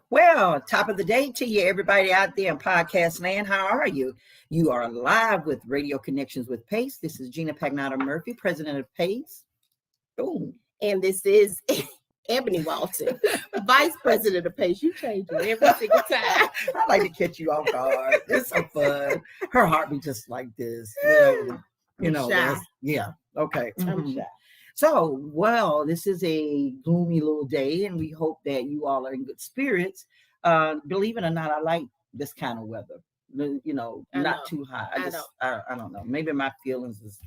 Well, top of the day to you, everybody out there in podcast land. How are you? You are live with Radio Connections with Pace. This is Gina Pagnotta Murphy, president of Pace. Boom. And this is Ebony Walton, vice president of Pace. You change it every single time. I like to catch you off guard. It's so fun. Her heart be just like this. Shy. Yeah. Okay. I'm shy. So, well, this is a gloomy little day, and we hope that you all are in good spirits. Believe it or not, I like this kind of weather. Not too hot. I don't know. Maybe my feelings is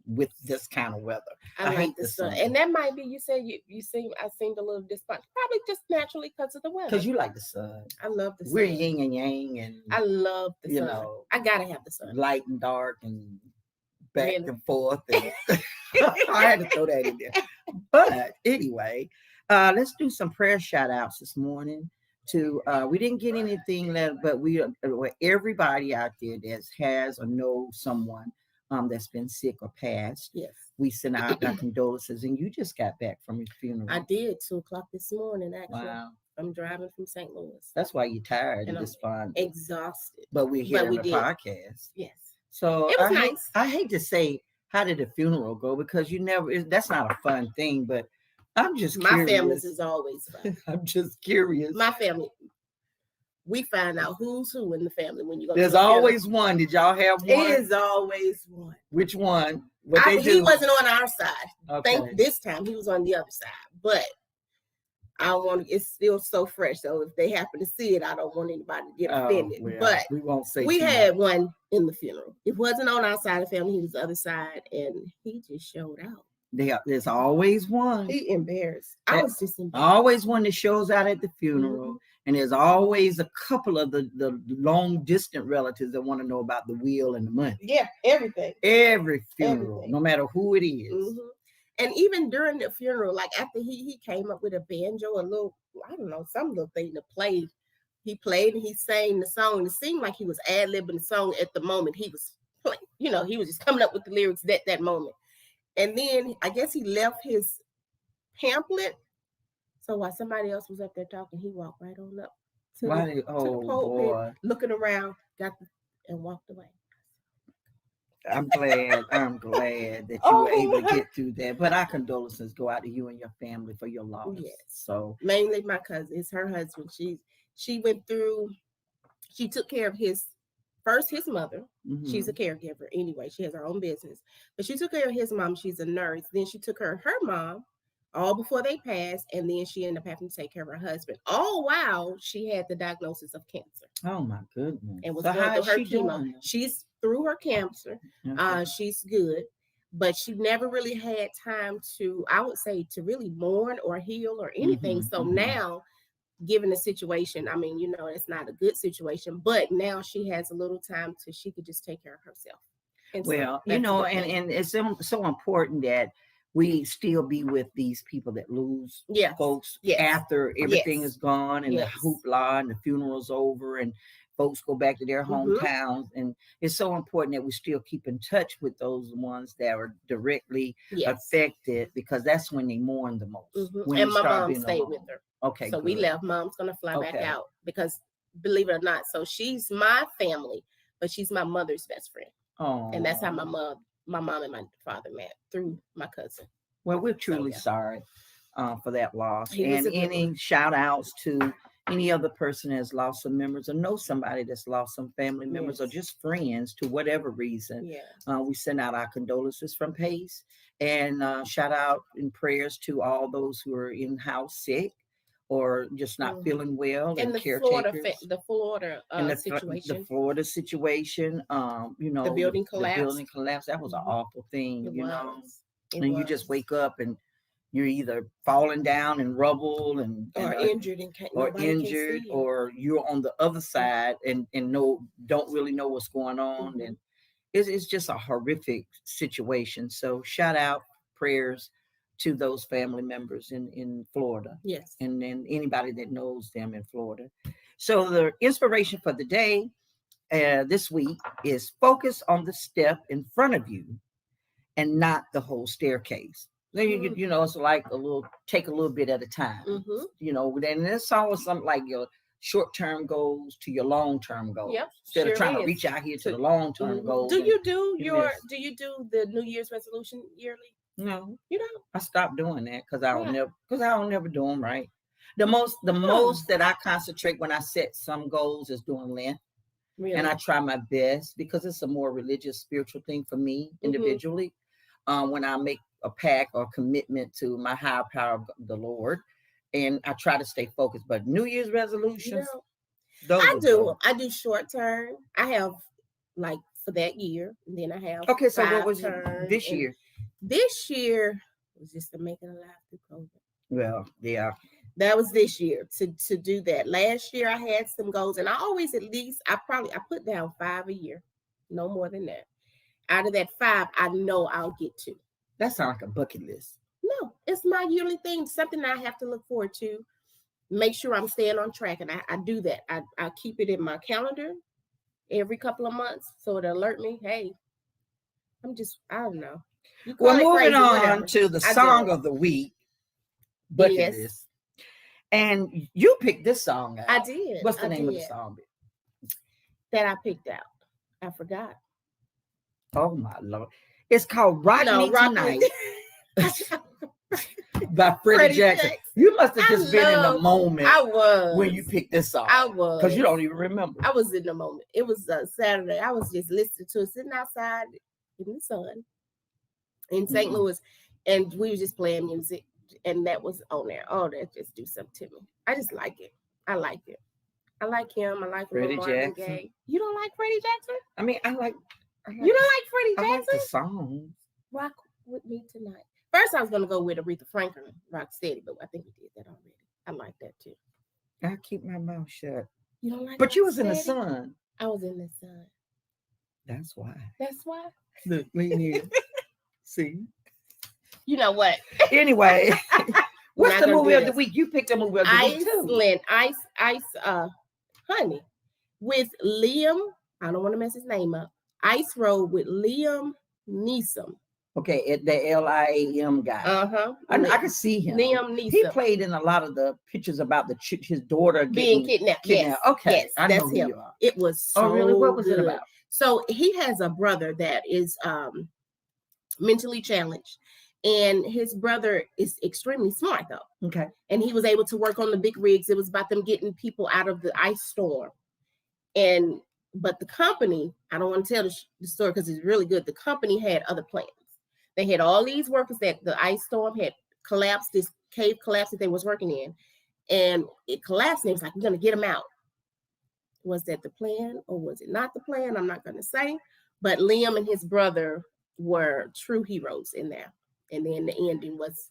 with this kind of weather. I hate the sun. And that might be, you said I seemed a little disappointed. Probably just naturally because of the weather. Because you like the sun. I love the sun. We're yin and yang, and I love the sun. I gotta have the sun. Light and dark and back and forth. And I had to throw that in there. But anyway, let's do some prayer shout outs this morning. We didn't get anything left, but everybody out there that has or knows someone that's been sick or passed. Yes. We send out our condolences, and you just got back from your funeral. I did, 2:00 this morning, actually. Wow. I'm driving from St. Louis. That's why you're tired and despondent. Exhausted. But we're here on the podcast. Yes. So it was nice. I hate to say, how did the funeral go? Because that's not a fun thing, but I'm just curious. My family's is always fun. I'm just curious. My family, we find out who's who in the family when you go. There's always one. Did y'all have one? It is always one. Which one? He wasn't on our side. Okay. This time he was on the other side. But it's still so fresh. So if they happen to see it, I don't want anybody to get offended. Well, but we won't say we had one in the funeral. It wasn't on our side of the family. He was the other side, and he just showed out. There's always one. He embarrassed. I was just embarrassed. Always one that shows out at the funeral. Mm-hmm. And there's always a couple of the long distant relatives that want to know about the will and the money. Yeah, everything. Every funeral, no matter who it is. Mm-hmm. And even during the funeral, like after he came up with a banjo, a little, I don't know, some little thing to play. He played and he sang the song. It seemed like he was ad-libbing the song at the moment he was playing. He was just coming up with the lyrics that moment. And then I guess he left his pamphlet. So while somebody else was up there talking, he walked right on up to the pulpit, looking around, and walked away. I'm glad that you were able to get through that. But our condolences go out to you and your family for your loss. Yes. So mainly my cousin, it's her husband. She took care of his mother. Mm-hmm. She's a caregiver anyway. She has her own business. But she took care of his mom. She's a nurse. Then she took care of her mom all before they passed. And then she ended up having to take care of her husband. All while she had the diagnosis of cancer. Oh my goodness. And was going through her chemo. She's through her cancer. Okay. She's good. But she never really had time to really mourn or heal or anything. Mm-hmm. So now, given the situation, it's not a good situation, but now she has a little time she could just take care of herself. And it's so important that we still be with these people that lose folks after everything is gone and the hoopla and the funeral's over and folks go back to their hometowns. And it's so important that we still keep in touch with those ones that are directly affected, because that's when they mourn the most. Mm-hmm. And my mom stayed with her. Okay. So we left. Mom's going to fly back out because, believe it or not, so she's my family, but she's my mother's best friend. Oh. And that's how my mom and my father met, through my cousin. Well, we're truly sorry for that loss. And any shout outs to any other person has lost some members or know somebody that's lost some family members or just friends to whatever reason. Yeah. We send out our condolences from Pace, and shout out and prayers to all those who are in-house sick or just not feeling well, and the caretakers. The Florida situation. The Florida situation, the building collapse. That was an awful thing, you just wake up and you're either falling down in rubble or injured, or you're on the other side and don't really know what's going on. Mm-hmm. And it's just a horrific situation. So shout out, prayers to those family members in Florida. Yes. And then anybody that knows them in Florida. So the inspiration for the day this week is focus on the step in front of you and not the whole staircase. Then it's like take a little bit at a time. Mm-hmm. And it's always something like short-term goals to your long-term goals. Yep, Instead of trying to reach out here to the long-term goals. Do you do the New Year's resolution yearly? No, you don't. I stopped doing that because I don't never do them right. The most that I concentrate when I set some goals is doing Lent. Really? And I try my best because it's a more religious, spiritual thing for me individually. When I make a pact or commitment to my higher power, the Lord, and I try to stay focused. But New Year's resolutions, I do short term. I have like for that year, and then I have okay. So what was this year? This year was just to make it alive through COVID. Well, yeah. That was this year to do that. Last year I had some goals, and I always I put down 5 a year, no more than that. Out of that 5, I know I'll get to. That sounds like a bucket list. No, it's my yearly thing, something that I have to look forward to. Make sure I'm staying on track, and I do that. I keep it in my calendar every couple of months so it'll alert me. Hey, I don't know. Well, moving on to the song of the week, bucket list. And you picked this song out. I did. What's the name of the song? That I picked out. I forgot. Oh my Lord. It's called Rock Me Tonight by Freddie Jackson. You must have just been in the moment. I was. When you picked this song. I was. Because you don't even remember. I was in the moment. It was Saturday. I was just listening to it, sitting outside in the sun in St. Louis, and we were just playing music, and that was on there. Oh, that just do something to me. I just like it. I like it. I like him. I like Freddie Jackson. Gaye. You don't like Freddie Jackson? I mean, I like you don't like Freddie Jackson? I like the song. Rock with Me Tonight. First, I was going to go with Aretha Franklin, Rock Steady, but I think we did that already. I like that too. I keep my mouth shut. You don't like But you was Steady? In the sun. I was in the sun. That's why. That's why? Look, lean here. See? You know what? Anyway, what's the movie of the week? You picked a movie of the week too. Iceland, Honey, with Liam. I don't want to mess his name up. Ice Road with Liam Neeson. Okay, the Liam guy. I can see him. Liam Neeson. He played in a lot of the pictures about his daughter being kidnapped. Yes. Okay, yes, that's him. It was so really? What was it about? So he has a brother that is mentally challenged, and his brother is extremely smart though. Okay, and he was able to work on the big rigs. It was about them getting people out of the ice storm, but the company, I don't want to tell the story because it's really good. The company had other plans. They had all these workers that the ice storm had collapsed, this cave collapsed that they was working in, and it collapsed. And it was like, we're going to get them out. Was that the plan or was it not the plan? I'm not going to say. But Liam and his brother were true heroes in there. And then the ending was,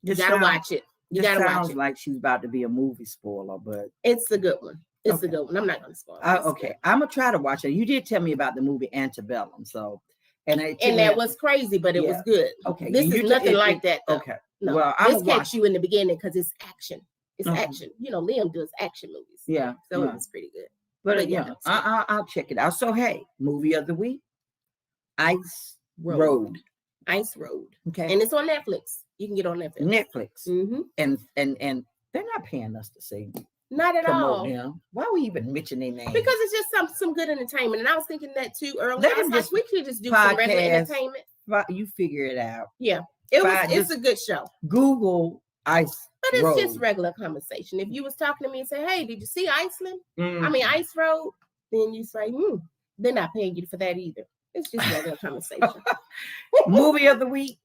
you got to watch it. You got to watch it. Sounds like she's about to be a movie spoiler, but it's a good one. It's a good one. I'm not going to spoil it. Okay. I'm going to try to watch it. You did tell me about the movie Antebellum. So, and that was crazy, but it was good. Okay. This is nothing like that, though. Okay. No, well, this catch you in the beginning because it's action. It's action. You know, Liam does action movies. Yeah. So it was pretty good. But yeah, I'll check it out. So, hey, movie of the week, Ice Road. Ice Road. Okay. And it's on Netflix. You can get on Netflix. Mm-hmm. And they're not paying us to say not at all. Them. Why are we even mentioning their names? Because it's just some good entertainment. And I was thinking that too earlier. I was like, we could just do some regular entertainment. You figure it out. Yeah. It's a good show. Google Ice But it's Road. just regular conversation. If you was talking to me and say, hey, did you see Iceland? Ice Road, then you say, they're not paying you for that either. It's just regular conversation. Movie of the week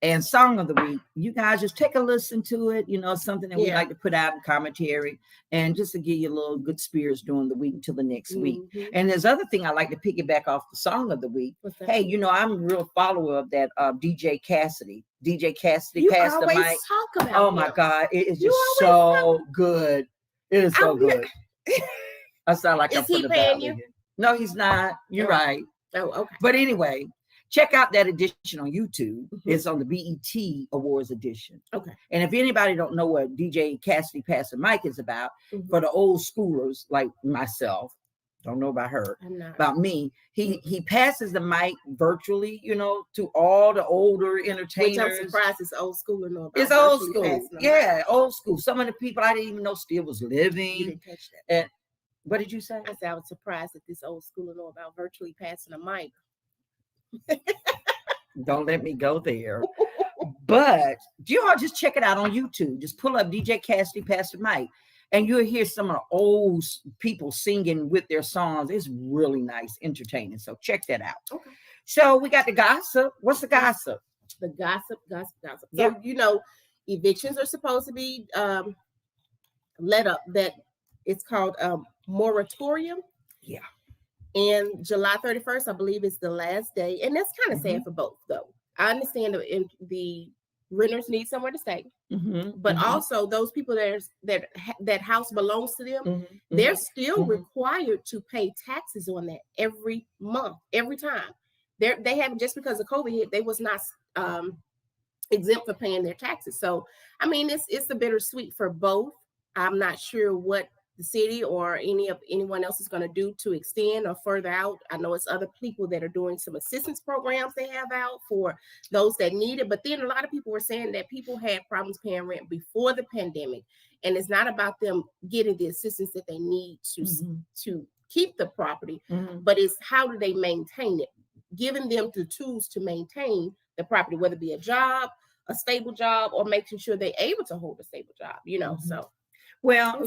and song of the week. You guys just take a listen to it. You know, something that we like to put out in commentary and just to give you a little good spirits during the week until the next week. And there's other thing I like to piggyback off the song of the week. Hey, you know, I'm a real follower of that DJ Cassidy. DJ Cassidy you passed the mic. Talk about my God, it is just so good. It is so good. I sound like I'm he paying you? No, he's not. You're right. Oh, okay. But anyway, check out that edition on YouTube. It's on the BET Awards edition. Okay. And if anybody don't know what DJ Cassidy Pass the Mic is about, for the old schoolers like myself, Don't know about her. I'm not. About me. He passes the mic virtually, to all the older entertainers. Which I'm surprised it's old school or no. It's old school. Yeah, old school. Some of the people I didn't even know still was living. You didn't catch that. And what did you say? I said I was surprised that this old school know about virtually passing a mic. Don't let me go there. But you all just check it out on YouTube. Just pull up DJ Cassidy Pass the Mic, and you'll hear some of the old people singing with their songs. It's really nice, entertaining. So check that out. Okay. So we got the gossip. What's the gossip? The gossip. Yeah. So, evictions are supposed to be let up. That it's called moratorium. Yeah. And July 31st, I believe, is the last day. And that's kind of sad for both, though. I understand the renters need somewhere to stay, but also those people that house belongs to them, they're still required to pay taxes on that every month, every time. They haven't, just because of COVID hit, they was not exempt for paying their taxes. So, I mean, it's a bittersweet for both. I'm not sure what the city or anyone else is going to do to extend or further out. I know it's other people that are doing some assistance programs they have out for those that need it. But then a lot of people were saying that people had problems paying rent before the pandemic, and it's not about them getting the assistance that they need to keep the property, but it's how do they maintain it, giving them the tools to maintain the property, whether it be a job, a stable job, or making sure they're able to hold a stable job, so. Well,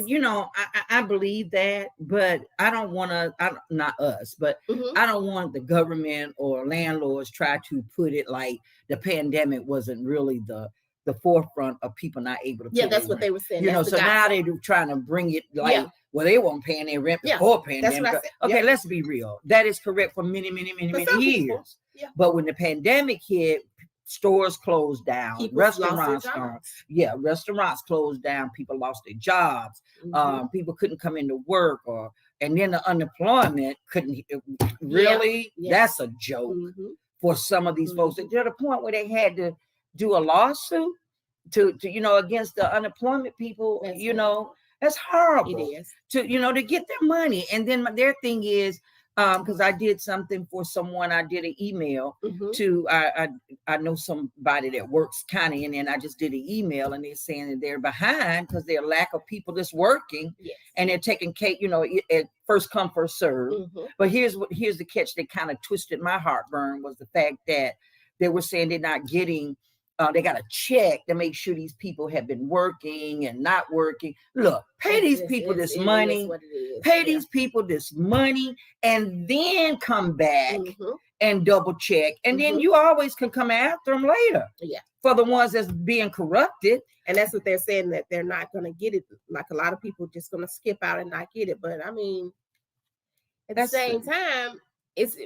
I believe that, but I don't want to, not us, but I don't want the government or landlords try to put it like the pandemic wasn't really the forefront of people not able to pay that's their what rent. they were saying. So now they're trying to bring it like, well, they weren't paying their rent before pandemic. Okay, let's be real. That is correct for many years. Yeah. But when the pandemic hit, stores closed down, restaurants closed down, people lost their jobs, people couldn't come into work, and then the unemployment couldn't really. That's a joke for some of these folks. To the point where they had to do a lawsuit to against the unemployment people. That's horrible. It is to get their money. And then their thing is, because I did something for someone, I did an email to, I know somebody that works kind of in there, and I just did an email, and they're saying that they're behind because there's a lack of people that's working, and they're taking care, at first come, first serve. But here's the catch that kind of twisted my heartburn was the fact that they were saying they're not getting, they got to check to make sure these people have been working and not working. Look, pay these people this money, pay these people this money, and then come back and double check. And then you always can come after them later. Yeah. For the ones that's being corrupted. And that's what they're saying, that they're not going to get it. Like a lot of people just going to skip out and not get it. But I mean, at the same time,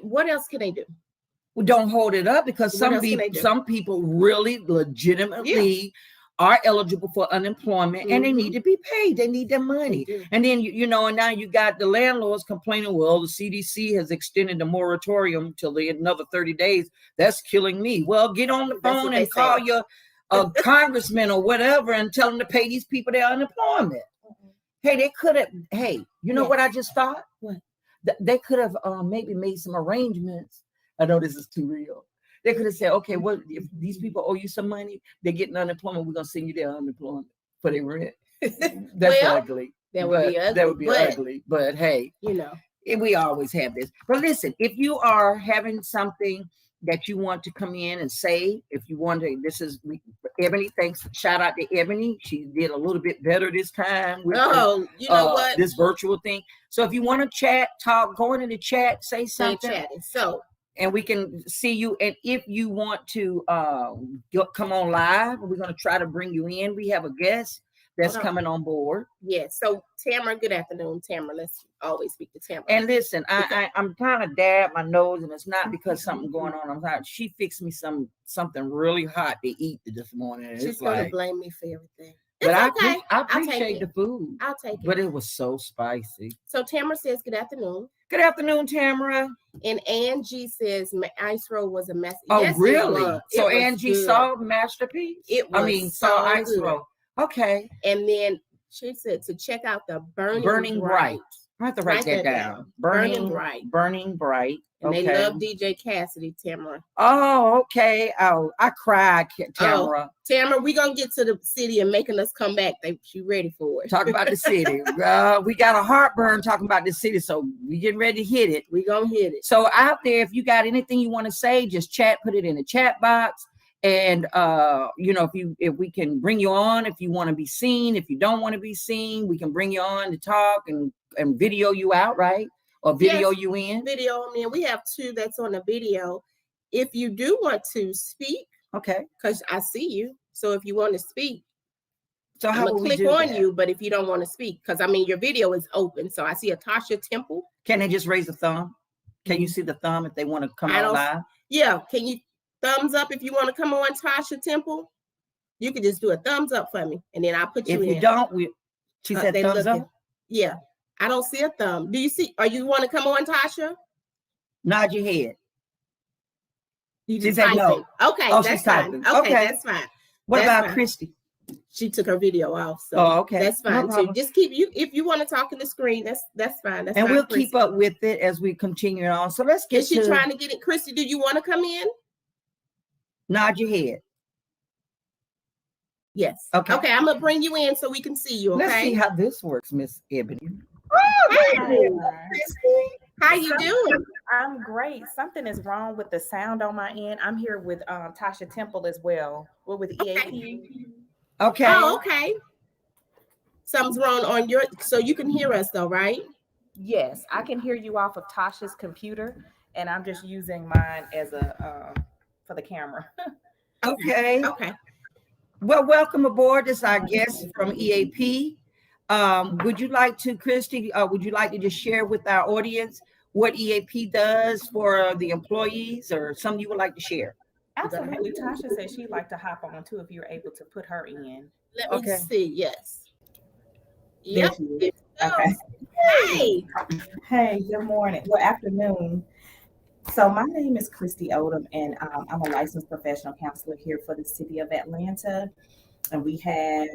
what else can they do? Don't hold it up, because some people really legitimately are eligible for unemployment and they need to be paid. They need their money. And then, and now you got the landlords complaining, well, the CDC has extended the moratorium till another 30 days. That's killing me. Well, get on the phone and call your congressman or whatever and tell them to pay these people their unemployment. Hey, they could have, what I just thought? What? They could have maybe made some arrangements. I know this is too real. They could have said, okay, what if these people owe you some money? They're getting unemployment. We're going to send you their unemployment for their rent. That's ugly. That would be ugly. But hey, we always have this. But listen, if you are having something that you want to come in and say, if you want to, Ebony, thanks. Shout out to Ebony. She did a little bit better this time with what? This virtual thing. So if you want to chat, talk, go into the chat, say something. And we can see you. And if you want to come on live, we're going to try to bring you in. We have a guest that's coming on board. Yes. So Tamara, good afternoon, Tamara. Let's always speak to Tamara. And listen, I'm trying to dab my nose, and it's not because something going on. I'm sorry. She fixed me something really hot to eat this morning. She's going to blame me for everything. But I appreciate the food. I'll take it. But it was so spicy. So Tamara says, good afternoon. Good afternoon, Tamara. And Angie says, ice roll was a mess. Oh, yes, really? So Angie saw Masterpiece? Saw ice roll. Okay. And then she said to check out the Burning Bright. I have to write that down. Burning Bright. Burning Bright. And they love DJ Cassidy, Tamara. Oh, okay. Oh, I cried, Tamara. Tamara, we're going to get to the city and making us come back. She ready for it. Talk about the city. We got a heartburn talking about the city, so we getting ready to hit it. We're going to hit it. So out there, if you got anything you want to say, just put it in the chat box. And, if we can bring you on, if you want to be seen, if you don't want to be seen, we can bring you on to talk and video you out, right? Or video you in? Video. I mean, we have 2 that's on the video. If you do want to speak, okay, because I see you. So if you want to speak, so how I'm gonna click on you. But if you don't want to speak, because I mean, your video is open. So I see a Tasha Temple. Can they just raise a thumb? Can you see the thumb if they want to come on live? Yeah. Can you thumbs up if you want to come on, Tasha Temple? You can just do a thumbs up for me, and then I'll put you in. If you don't, she said thumbs up. Yeah. I don't see a thumb. Do you see? Or you want to come on, Tasha? Nod your head. She said no. Okay, that's fine. Okay, that's fine. What about Christy? She took her video off. So okay. That's fine. No too. Just keep if you want to talk in the screen, that's fine. That's and fine, we'll keep up with it as we continue on. So let's get Is she trying to get it? Christy, do you want to come in? Nod your head. Yes. Okay. Okay, I'm gonna bring you in so we can see you. Okay. Let's see how this works, Miss Ebony. How you doing? I'm great. Something is wrong with the sound on my end. I'm here with Tasha Temple as well. We're with EAP. Okay. Oh, okay. Something's wrong on your, so you can hear us though, right? Yes, I can hear you off of Tasha's computer, and I'm just using mine as a for the camera. Okay. Okay. Well, welcome aboard. This is our guest from EAP. Would you like to, Christy, would you like to just share with our audience what EAP does for the employees, or something you would like to share? Absolutely. Tasha said she'd like to hop on too if you're able to put her in. Let me see. Yes. Yep. Okay. Hey, good morning. Well, afternoon. So my name is Christy Odom, and I'm a licensed professional counselor here for the city of Atlanta. And we have...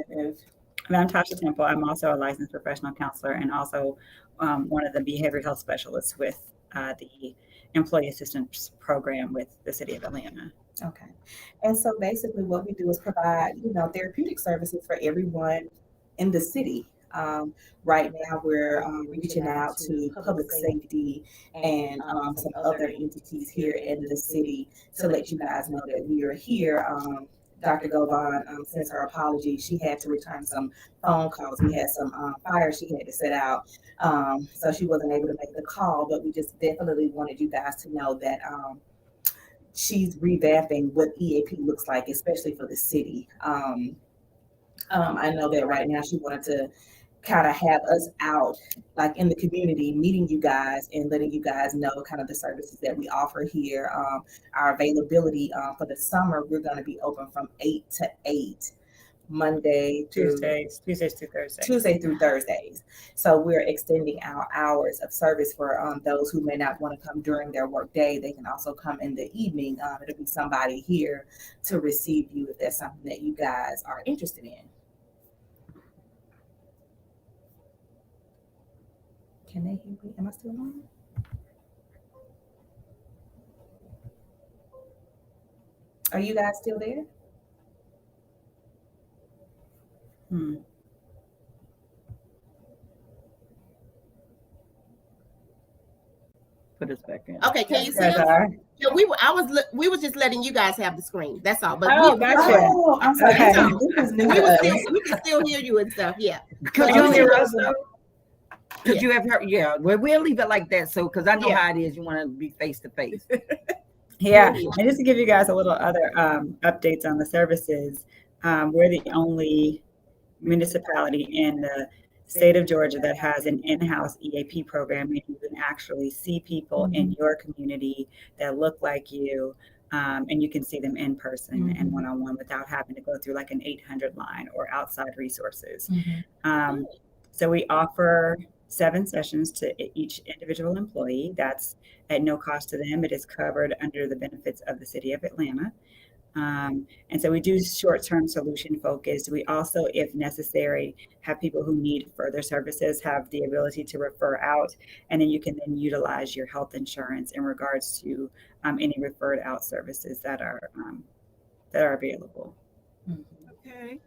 And I'm Tasha Temple. I'm also a licensed professional counselor and also one of the behavioral health specialists with the Employee Assistance Program with the city of Atlanta. Okay. And so basically what we do is provide, therapeutic services for everyone in the city. Right now we're reaching out to public safety and some other entities here in the city to let you guys know that we are here. Dr. Govan sends her apology. She had to return some phone calls. We had some fires she had to set out. So she wasn't able to make the call, but we just definitely wanted you guys to know that she's revamping what EAP looks like, especially for the city. I know that right now she wanted to kind of have us out like in the community, meeting you guys and letting you guys know kind of the services that we offer here. Our availability for the summer, we're going to be open from 8 to 8, Tuesdays through Thursdays. So we're extending our hours of service for those who may not want to come during their work day. They can also come in the evening. It'll be somebody here to receive you if that's something that you guys are interested in. Can they hear me? Am I still on? Are you guys still there? Put us back in. Okay, can you see us? Yeah, we were just letting you guys have the screen. That's all. But gotcha. Oh, I'm sorry. Okay. We can still hear you and stuff. Yeah. Could you hear us though? Could you have heard? Yeah. Well, we'll leave it like that. So, because I know how it is. You want to be face to face. Yeah. And just to give you guys a little other updates on the services, we're the only municipality in the state of Georgia that has an in-house EAP program, and you can actually see people in your community that look like you, and you can see them in person and one-on-one without having to go through like an 800 line or outside resources. So we offer 7 sessions to each individual employee. That's at no cost to them. It is covered under the benefits of the city of Atlanta. And so we do short-term solution focused. We also, if necessary, have people who need further services have the ability to refer out, and then you can then utilize your health insurance in regards to any referred out services that are available. Okay.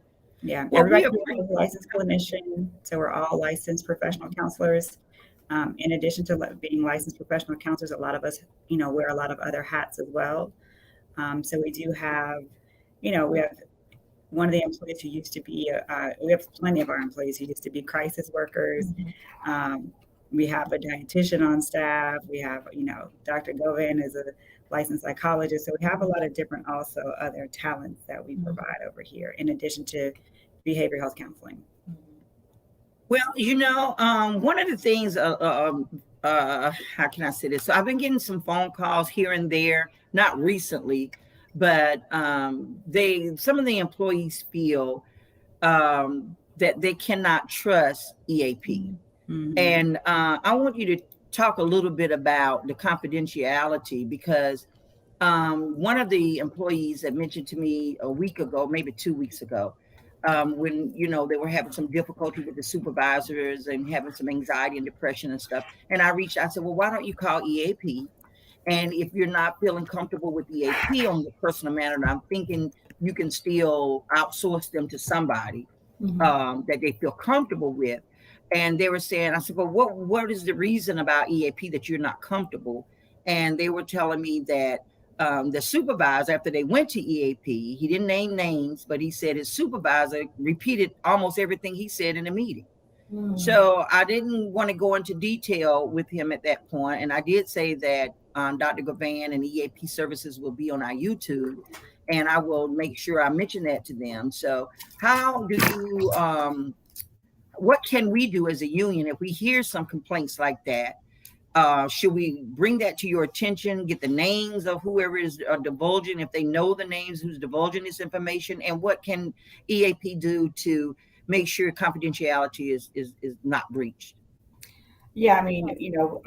Yeah, Well, everybody here is a licensed clinician, so we're all licensed professional counselors. In addition to being licensed professional counselors, a lot of us, wear a lot of other hats as well. So we do have, we have one of the employees who used to be, we have plenty of our employees who used to be crisis workers. We have a dietitian on staff. We have, Dr. Govan is a licensed psychologist. So we have a lot of different also other talents that we provide over here, in addition to behavioral health counseling. Well, one of the things, how can I say this? So I've been getting some phone calls here and there, not recently, but some of the employees feel that they cannot trust EAP. And I want you to talk a little bit about the confidentiality, because one of the employees had mentioned to me a week ago, maybe 2 weeks ago, when they were having some difficulty with the supervisors and having some anxiety and depression and stuff. And I said, well, why don't you call EAP? And if you're not feeling comfortable with EAP on the personal matter, I'm thinking you can still outsource them to somebody that they feel comfortable with. And they were saying, I said, well, what is the reason about EAP that you're not comfortable? And they were telling me that the supervisor, after they went to EAP, he didn't name names, but he said his supervisor repeated almost everything he said in the meeting. So I didn't want to go into detail with him at that point. And I did say that Dr. Govan and EAP services will be on our YouTube, and I will make sure I mention that to them. So how do you, what can we do as a union if we hear some complaints like that? Should we bring that to your attention, get the names of whoever is divulging, if they know the names who's divulging this information, and what can EAP do to make sure confidentiality is not breached? Yeah, I mean,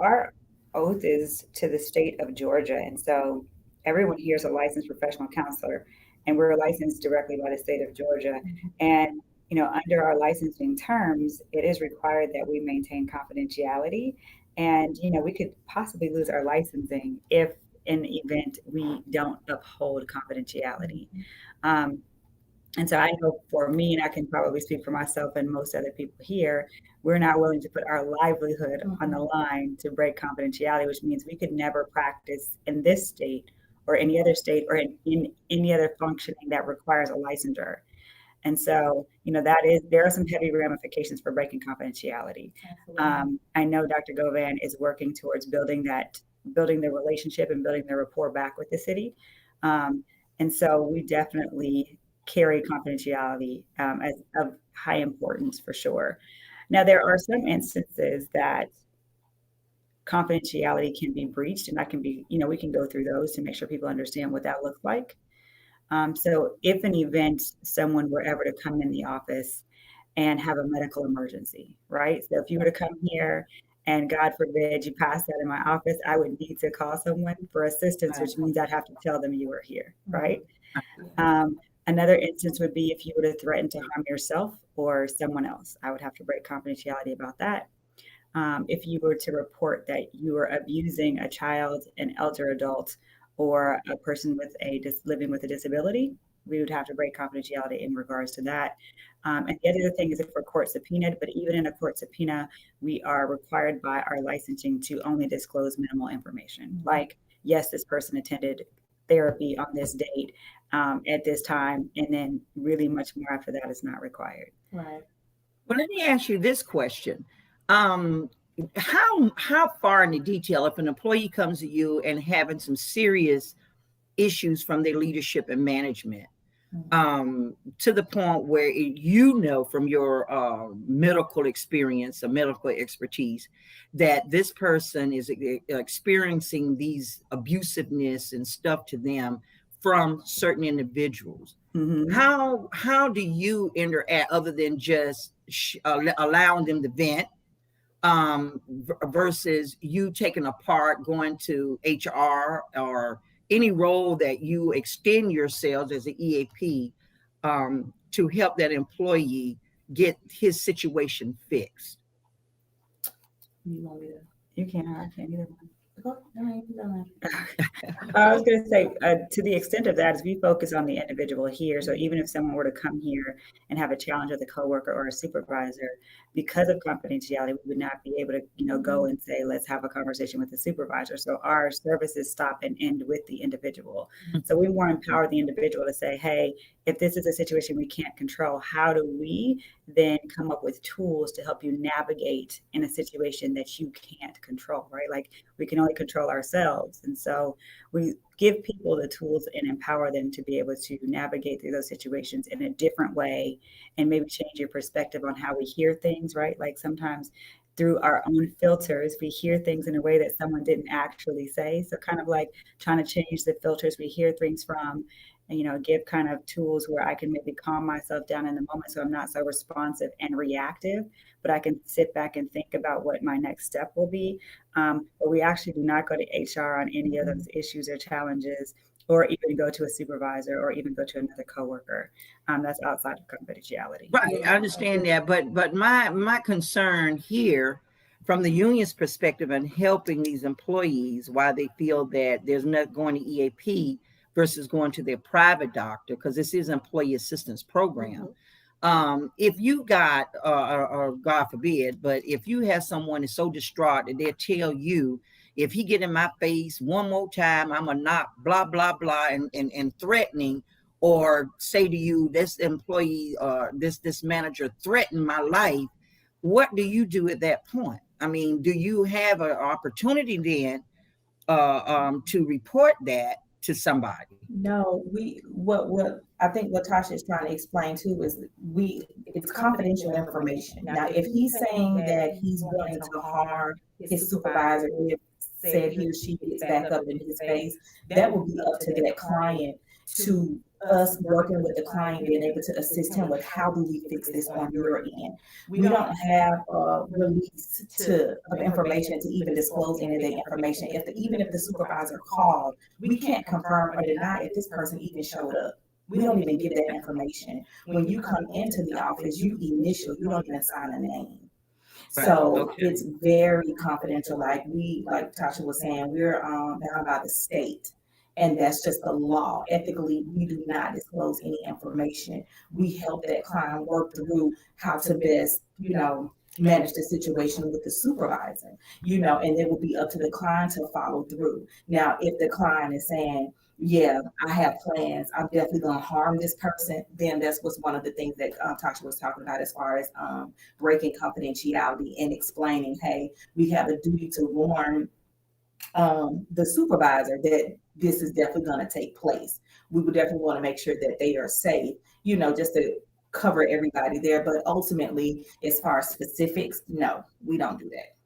our oath is to the state of Georgia. And so everyone here is a licensed professional counselor, and we're licensed directly by the state of Georgia. And under our licensing terms, it is required that we maintain confidentiality. And, we could possibly lose our licensing if in the event we don't uphold confidentiality. And so I know for me, and I can probably speak for myself and most other people here, we're not willing to put our livelihood on the line to break confidentiality, which means we could never practice in this state or any other state or in any other functioning that requires a licensure. And so, there are some heavy ramifications for breaking confidentiality. I know Dr. Govan is working towards building the relationship and building the rapport back with the city. And so we definitely carry confidentiality as of high importance for sure. Now, there are some instances that confidentiality can be breached, and that can be, we can go through those to make sure people understand what that looks like. So if an event, someone were ever to come in the office and have a medical emergency, right? So if you were to come here and God forbid you passed out in my office, I would need to call someone for assistance, which means I'd have to tell them you were here, right? Another instance would be if you were to threaten to harm yourself or someone else. I would have to break confidentiality about that. If you were to report that you were abusing a child, an elder adult, or a person with living with a disability, we would have to break confidentiality in regards to that. And the other thing is if we're court subpoenaed, but even in a court subpoena, we are required by our licensing to only disclose minimal information. Like, yes, this person attended therapy on this date at this time, and then really much more after that is not required. Right. Well, let me ask you this question. How far in the detail, if an employee comes to you and having some serious issues from their leadership and management, to the point where from your medical experience or medical expertise that this person is experiencing these abusiveness and stuff to them from certain individuals. How do you interact other than just allowing them to vent, versus you taking a part, going to HR or any role that you extend yourselves as an EAP to help that employee get his situation fixed? You want me to? You can't. I can't either. No, I was going to say, to the extent of that, is we focus on the individual here. So even if someone were to come here and have a challenge with a coworker or a supervisor, because of confidentiality, we would not be able to, go and say, let's have a conversation with the supervisor. So our services stop and end with the individual. So we want to empower the individual to say, hey, if this is a situation we can't control, how do we then come up with tools to help you navigate in a situation that you can't control, right? Like we can only control ourselves. And so we give people the tools and empower them to be able to navigate through those situations in a different way and maybe change your perspective on how we hear things, right? Like sometimes through our own filters, we hear things in a way that someone didn't actually say. So kind of like trying to change the filters we hear things from, and, give kind of tools where I can maybe calm myself down in the moment so I'm not so responsive and reactive, but I can sit back and think about what my next step will be. But we actually do not go to HR on any of those issues or challenges, or even go to a supervisor or even go to another coworker. That's outside of confidentiality. Right, I understand that, but my concern here from the union's perspective and helping these employees why they feel that there's not going to EAP versus going to their private doctor, because this is employee assistance program. If you got, or God forbid, but if you have someone that's so distraught that they'll tell you, if he get in my face one more time, I'm gonna knock blah, blah, blah, and threatening, or say to you, this employee, this manager threatened my life, what do you do at that point? I mean, do you have an opportunity then to report that to somebody? No, what I think what Tasha is trying to explain too is it's confidential information. Now, if he's saying that he's wanting to harm his supervisor, if said he or she gets back up in his face, that will be up to that client, to us working with the client, being able to assist him with how do we fix this on your end. We don't have a release of information to even disclose any of the information. Even if the supervisor called, we can't confirm or deny if this person even showed up. We don't even give that information. When you come into the office, you initial, you don't even sign a name. So it's very confidential. Like Tasha was saying, we're bound by the state. And that's just the law. Ethically, we do not disclose any information. We help that client work through how to best, manage the situation with the supervisor, and it will be up to the client to follow through. Now, if the client is saying, yeah, I have plans, I'm definitely going to harm this person, then that's what's one of the things that Tasha was talking about as far as breaking confidentiality and explaining, hey, we have a duty to warn the supervisor that this is definitely going to take place. We would definitely want to make sure that they are safe, just to cover everybody there. But ultimately, as far as specifics, no, we don't do that.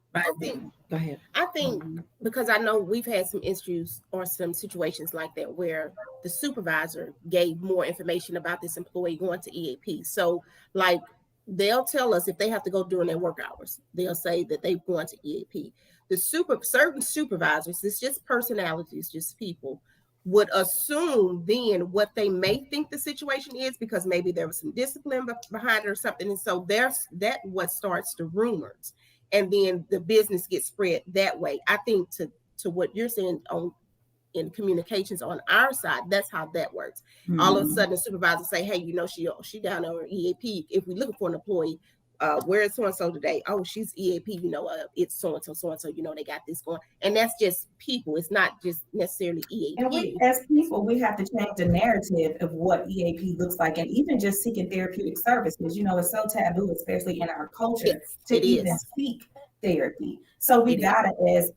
Go ahead. I think because I know we've had some issues or some situations like that where the supervisor gave more information about this employee going to EAP. So like they'll tell us if they have to go during their work hours, they'll say that they've gone to EAP. Certain supervisors, it's just personalities, just people, would assume then what they may think the situation is because maybe there was some discipline behind it or something. And so that what starts the rumors. And then the business gets spread that way. I think to what you're saying in communications on our side, that's how that works. All of a sudden the supervisor say, hey, she down there on EAP. If we're looking for an employee, where is so-and-so today? Oh, she's EAP, it's so-and-so, they got this going. And that's just people. It's not just necessarily EAP. And we, as people, we have to change the narrative of what EAP looks like. And even just seeking therapeutic services, it's so taboo, especially in our culture, to even seek therapy. So we gotta, as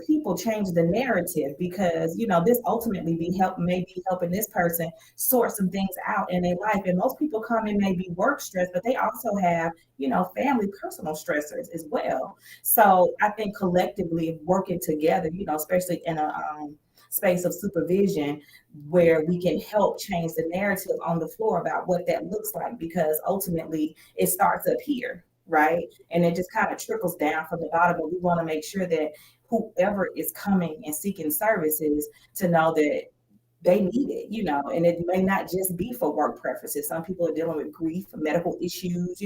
people, change the narrative because this ultimately may be helping this person sort some things out in their life. And most people come in maybe work stress, but they also have family, personal stressors as well. So I think collectively working together, especially in a space of supervision where we can help change the narrative on the floor about what that looks like, because ultimately it starts up here. Right. And it just kind of trickles down from the bottom. But we want to make sure that whoever is coming and seeking services to know that they need it, and it may not just be for work preferences. Some people are dealing with grief, medical issues,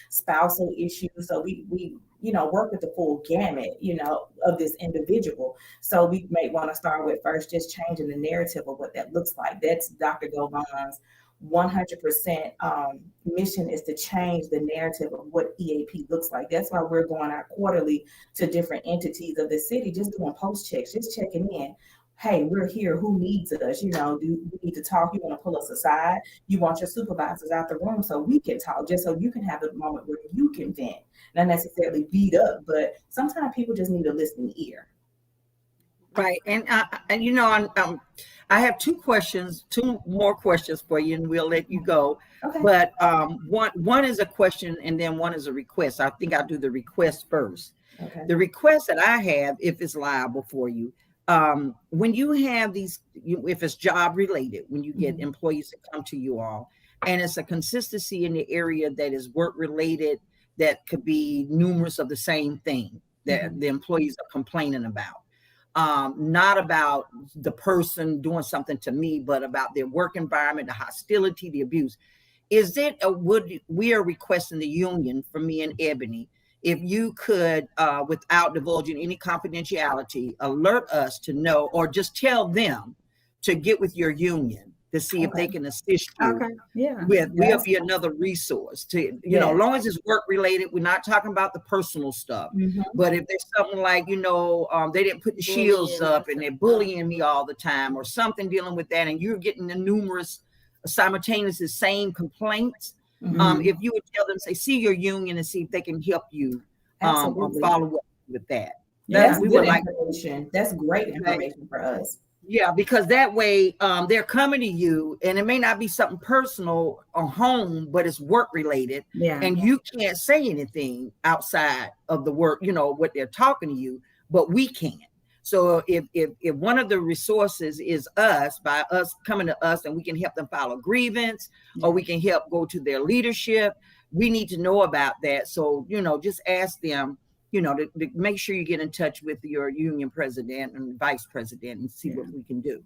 spousal issues. So we work with the full gamut, of this individual. So we may want to start with first just changing the narrative of what that looks like. That's Dr. Govan's 100% mission, is to change the narrative of what EAP looks like. That's why we're going out quarterly to different entities of the city, just doing post checks, just checking in. Hey, we're here. Who needs us? Do we need to talk? You want to pull us aside? You want your supervisors out the room so we can talk, just so you can have a moment where you can vent, not necessarily beat up, but sometimes people just need a listening ear. Right. And I have two more questions for you, and we'll let you go. Okay. But one is a question, and then one is a request. I think I'll do the request first. Okay. The request that I have, if it's liable for you, when you have these, if it's job related, when you get employees that come to you all, and it's a consistency in the area that is work related, that could be numerous of the same thing that the employees are complaining about. Not about the person doing something to me, but about their work environment, the hostility, the abuse. We are requesting the union, for me and Ebony, if you could, without divulging any confidentiality, alert us to know, or just tell them to get with your union to see if they can assist you. Okay. Yeah. We'll be another resource to, as long as it's work related. We're not talking about the personal stuff. But if there's something like, they didn't put the shields up and they're bullying me all the time, or something dealing with that, and you're getting the numerous simultaneous same complaints, if you would tell them, say, see your union and see if they can help you follow up with that. That's good information. That's great information for us. Yeah, because that way they're coming to you, and it may not be something personal or home, but it's work related. Yeah. And you can't say anything outside of the work, what they're talking to you, but we can. So if one of the resources is us, by us coming to us, and we can help them file a grievance, or we can help go to their leadership, we need to know about that. So, just ask them, to make sure you get in touch with your union president and vice president and see what we can do.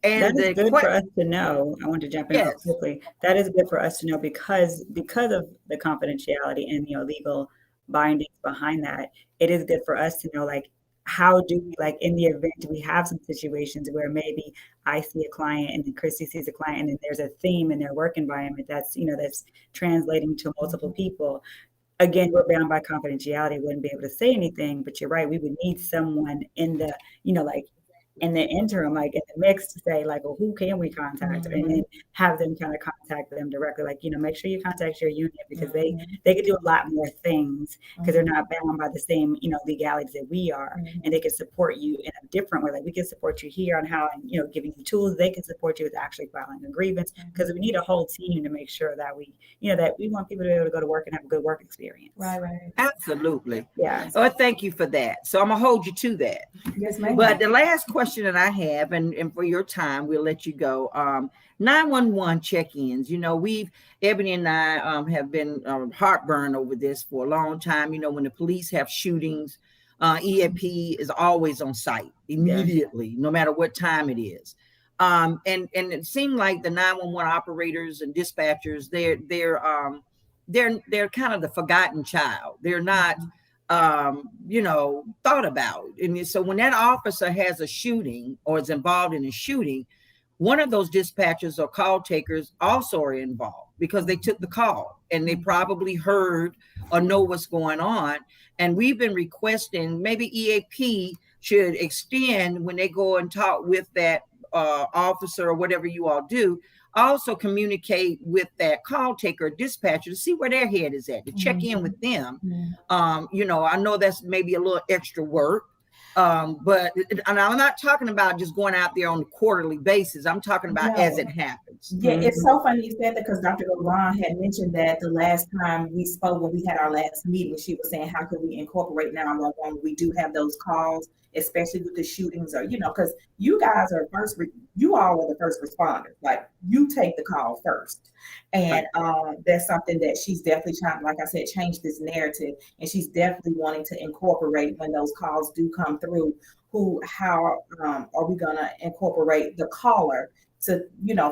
And that is good for us to know. I want to jump in quickly. That is good for us to know because of the confidentiality and legal bindings behind that. It is good for us to know, how do we, in the event we have some situations where maybe I see a client and then Christy sees a client, and then there's a theme in their work environment that's that's translating to multiple people. Again, we're bound by confidentiality, wouldn't be able to say anything, but you're right. We would need someone in the, in the interim, in the mix, to say, well, who can we contact? And then have them kind of contact them directly, make sure you contact your union, because they can do a lot more things, because they're not bound by the same, legalities that we are. And they can support you in a different way. We can support you here on how, giving you tools. They can support you with actually filing a grievance, because we need a whole team to make sure that we, that we want people to be able to go to work and have a good work experience. Right. Absolutely. Yeah. So thank you for that. So I'm gonna hold you to that. Yes, ma'am. But the last question that I have, and for your time, we'll let you go. 911 check-ins. Ebony and I have been heartburned over this for a long time. When the police have shootings, EAP is always on site immediately, no matter what time it is. And it seemed like the 911 operators and dispatchers, they're kind of the forgotten child. They're not thought about. And so when that officer has a shooting or is involved in a shooting, one of those dispatchers or call takers also are involved, because they took the call and they probably heard or know what's going on. And we've been requesting maybe EAP should extend, when they go and talk with that officer or whatever you all do, also communicate with that call taker, dispatcher, to see where their head is at, to check in with them. I know that's maybe a little extra work, but and I'm not talking about just going out there on a quarterly basis. I'm talking about as it happens. Yeah, it's so funny you said that, because Dr. Govan had mentioned that the last time we spoke, when we had our last meeting, she was saying, how can we incorporate 911? We do have those calls especially with the shootings, or because you guys are you all are the first responders. Like, you take the call first, and that's something that she's definitely trying, like I said, change this narrative, and she's definitely wanting to incorporate when those calls do come through. How are we gonna incorporate the caller to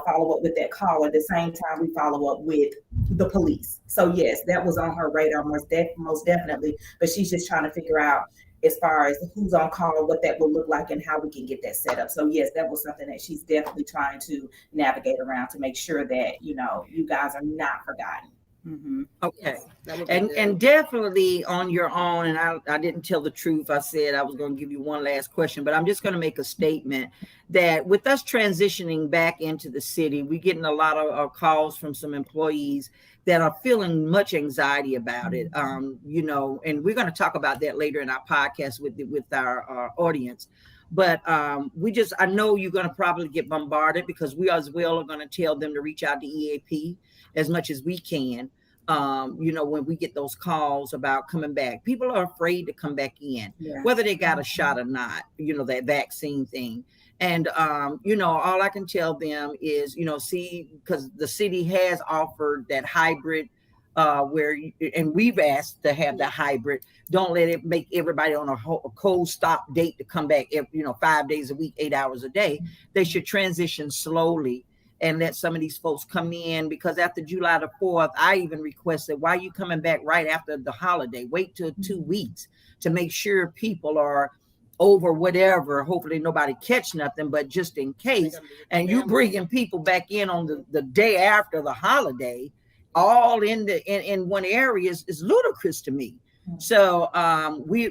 follow up with that call at the same time we follow up with the police? So yes, that was on her radar most definitely, but she's just trying to figure out as far as who's on call, what that will look like, and how we can get that set up. So yes, that was something that she's definitely trying to navigate around to make sure that you guys are not forgotten. Mm-hmm. Okay. Yes, and definitely on your own, and I didn't tell the truth. I said I was going to give you one last question, but I'm just going to make a statement that with us transitioning back into the city, we're getting a lot of calls from some employees that are feeling much anxiety about it. And we're going to talk about that later in our podcast with our audience. But I know you're going to probably get bombarded, because we as well are going to tell them to reach out to EAP as much as we can. When we get those calls about coming back, people are afraid to come back in, whether they got a shot or not, that vaccine thing. And, all I can tell them is, because the city has offered that hybrid, and we've asked to have the hybrid. Don't let it make everybody on a cold stop date to come back, 5 days a week, 8 hours a day. They should transition slowly and let some of these folks come in, because after July the 4th, I even requested, why are you coming back right after the holiday? Wait till 2 weeks to make sure people are over whatever. Hopefully nobody catch nothing, but just in case. And you bringing people back in on the day after the holiday, all in one area is ludicrous to me. So we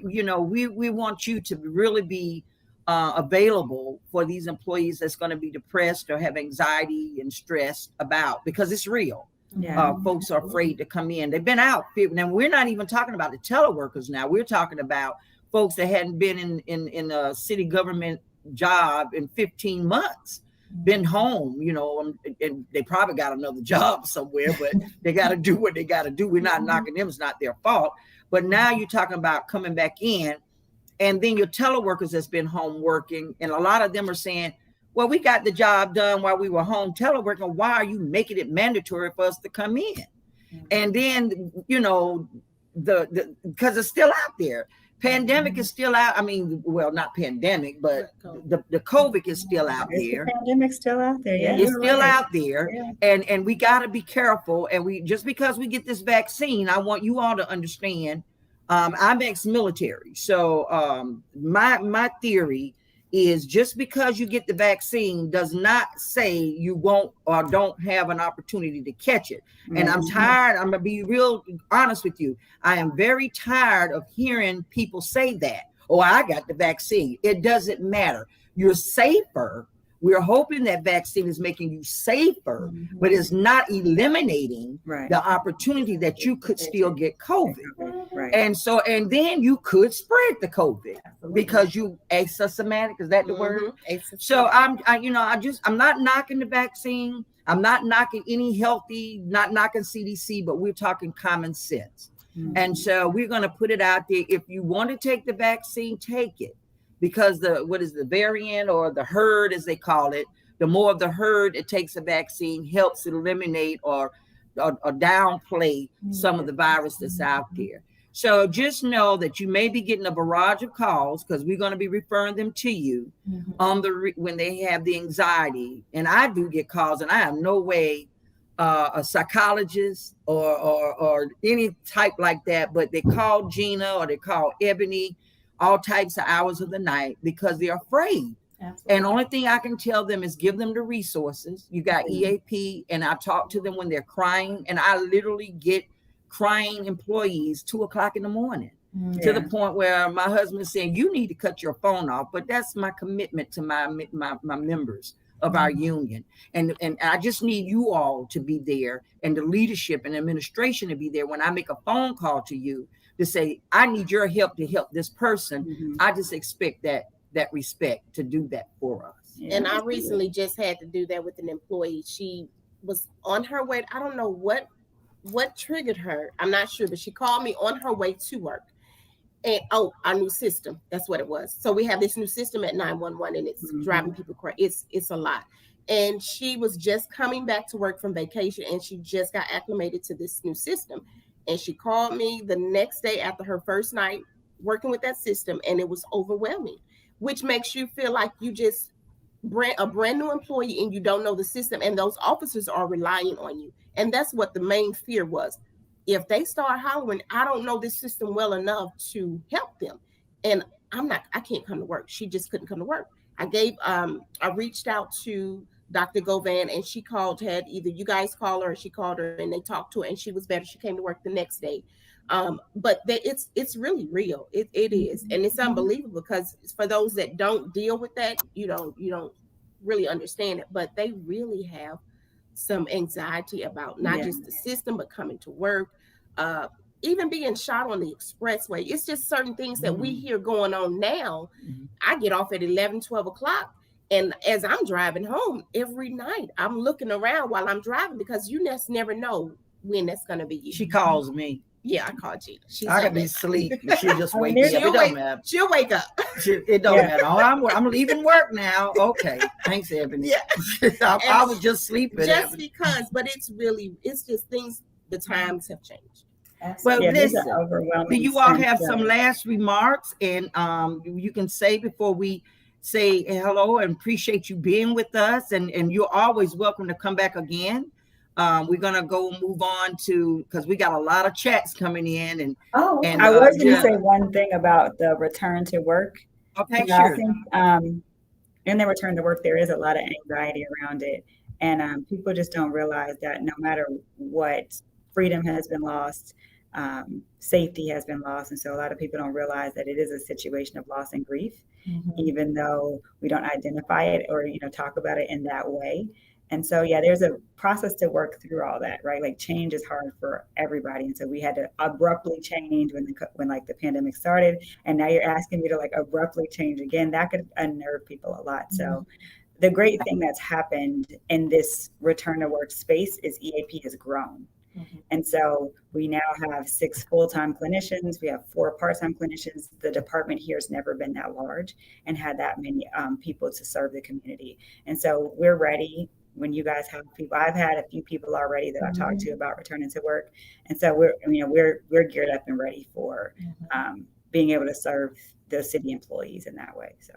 want you to really be available for these employees that's going to be depressed or have anxiety and stress about, because it's real. Folks are afraid to come in. They've been out. Now, we're not even talking about the teleworkers now. We're talking about folks that hadn't been in a city government job in 15 months, been home, and they probably got another job somewhere, but they got to do what they got to do. We're not knocking them. It's not their fault. But now you're talking about coming back in. And then your teleworkers that's been home working, and a lot of them are saying, well, we got the job done while we were home teleworking. Why are you making it mandatory for us to come in? And then, because it's still out there. Pandemic is still out. I mean, well, not pandemic, but the COVID is still out there. The pandemic's still out there. Yeah, it's still out there. Yeah. And we got to be careful. And just because we get this vaccine, I want you all to understand, I'm ex-military. So my theory is, just because you get the vaccine does not say you won't or don't have an opportunity to catch it. And I'm tired. I'm going to be real honest with you. I am very tired of hearing people say that. Oh, I got the vaccine. It doesn't matter. You're safer. We're hoping that vaccine is making you safer, but it's not eliminating the opportunity that you could still get COVID. And then you could spread the COVID because you asymptomatic. Is that the word? So I'm not knocking the vaccine. I'm not knocking any healthy, not knocking CDC, but we're talking common sense. And so we're going to put it out there. If you want to take the vaccine, take it. Because the variant or the herd, as they call it, the more of the herd it takes a vaccine, helps eliminate or downplay some of the virus that's out there. So just know that you may be getting a barrage of calls, because we're going to be referring them to you on when they have the anxiety. And I do get calls, and I am no way a psychologist or any type like that, but they call Gina or they call Ebony all types of hours of the night because they're afraid. Absolutely. And the only thing I can tell them is give them the resources. You got EAP, and I talk to them when they're crying, and I literally get crying employees 2:00 in the morning to the point where my husband's saying, you need to cut your phone off. But that's my commitment to my members of our union. And I just need you all to be there, and the leadership and administration to be there when I make a phone call to you to say, I need your help to help this person. I just expect that respect to do that for us. And I recently just had to do that with an employee. She was on her way. I don't know what triggered her. I'm not sure, but she called me on her way to work. And our new system. That's what it was. So we have this new system at 911, and it's driving people crazy. It's a lot. And she was just coming back to work from vacation, and she just got acclimated to this new system. And she called me the next day after her first night working with that system, and it was overwhelming, which makes you feel like you just a brand new employee and you don't know the system, and those officers are relying on you. And that's what the main fear was. If they start hollering, I don't know this system well enough to help them, and I can't come to work. She just couldn't come to work. I reached out to Dr. Govan, and she had either you guys call her or she called her, and they talked to her, and she was better. She came to work the next day. But it's really real. It is, and it's unbelievable, because for those that don't deal with that, you don't really understand it. But they really have some anxiety about not just the system, but coming to work, even being shot on the expressway. It's just certain things that we hear going on now. I get off at 11, 12 o'clock. And as I'm driving home every night, I'm looking around while I'm driving, because you just never know when that's going to be you. She calls me. Yeah, I call Gina. I could be asleep, but she'll just wake me up. It don't matter. She'll wake up. It don't matter. Oh, I'm leaving work now. Okay. Thanks, Ebony. Yeah. I was just sleeping. Just because, but it's just things, the times have changed. Well, listen, overwhelming. do you all have some last remarks? And you can say before we say hello, and appreciate you being with us. And you're always welcome to come back again. We're gonna move on to, because we got a lot of chats coming in, and I was gonna say one thing about the return to work. Okay, sure. I think in the return to work, there is a lot of anxiety around it, and people just don't realize that no matter what, freedom has been lost, safety has been lost, and so a lot of people don't realize that it is a situation of loss and grief, even though we don't identify it or talk about it in that way. And so, there's a process to work through all that, right? Like, change is hard for everybody. And so we had to abruptly change when the pandemic started. And now you're asking me to abruptly change again. That could unnerve people a lot. So the great thing that's happened in this return to work space is EAP has grown. And so we now have 6 full-time clinicians. We have 4 part-time clinicians. The department here has never been that large and had that many people to serve the community. And so we're ready. When you guys have people, I've had a few people already that I've talked to about returning to work, and so we're geared up and ready for being able to serve the city employees in that way. So,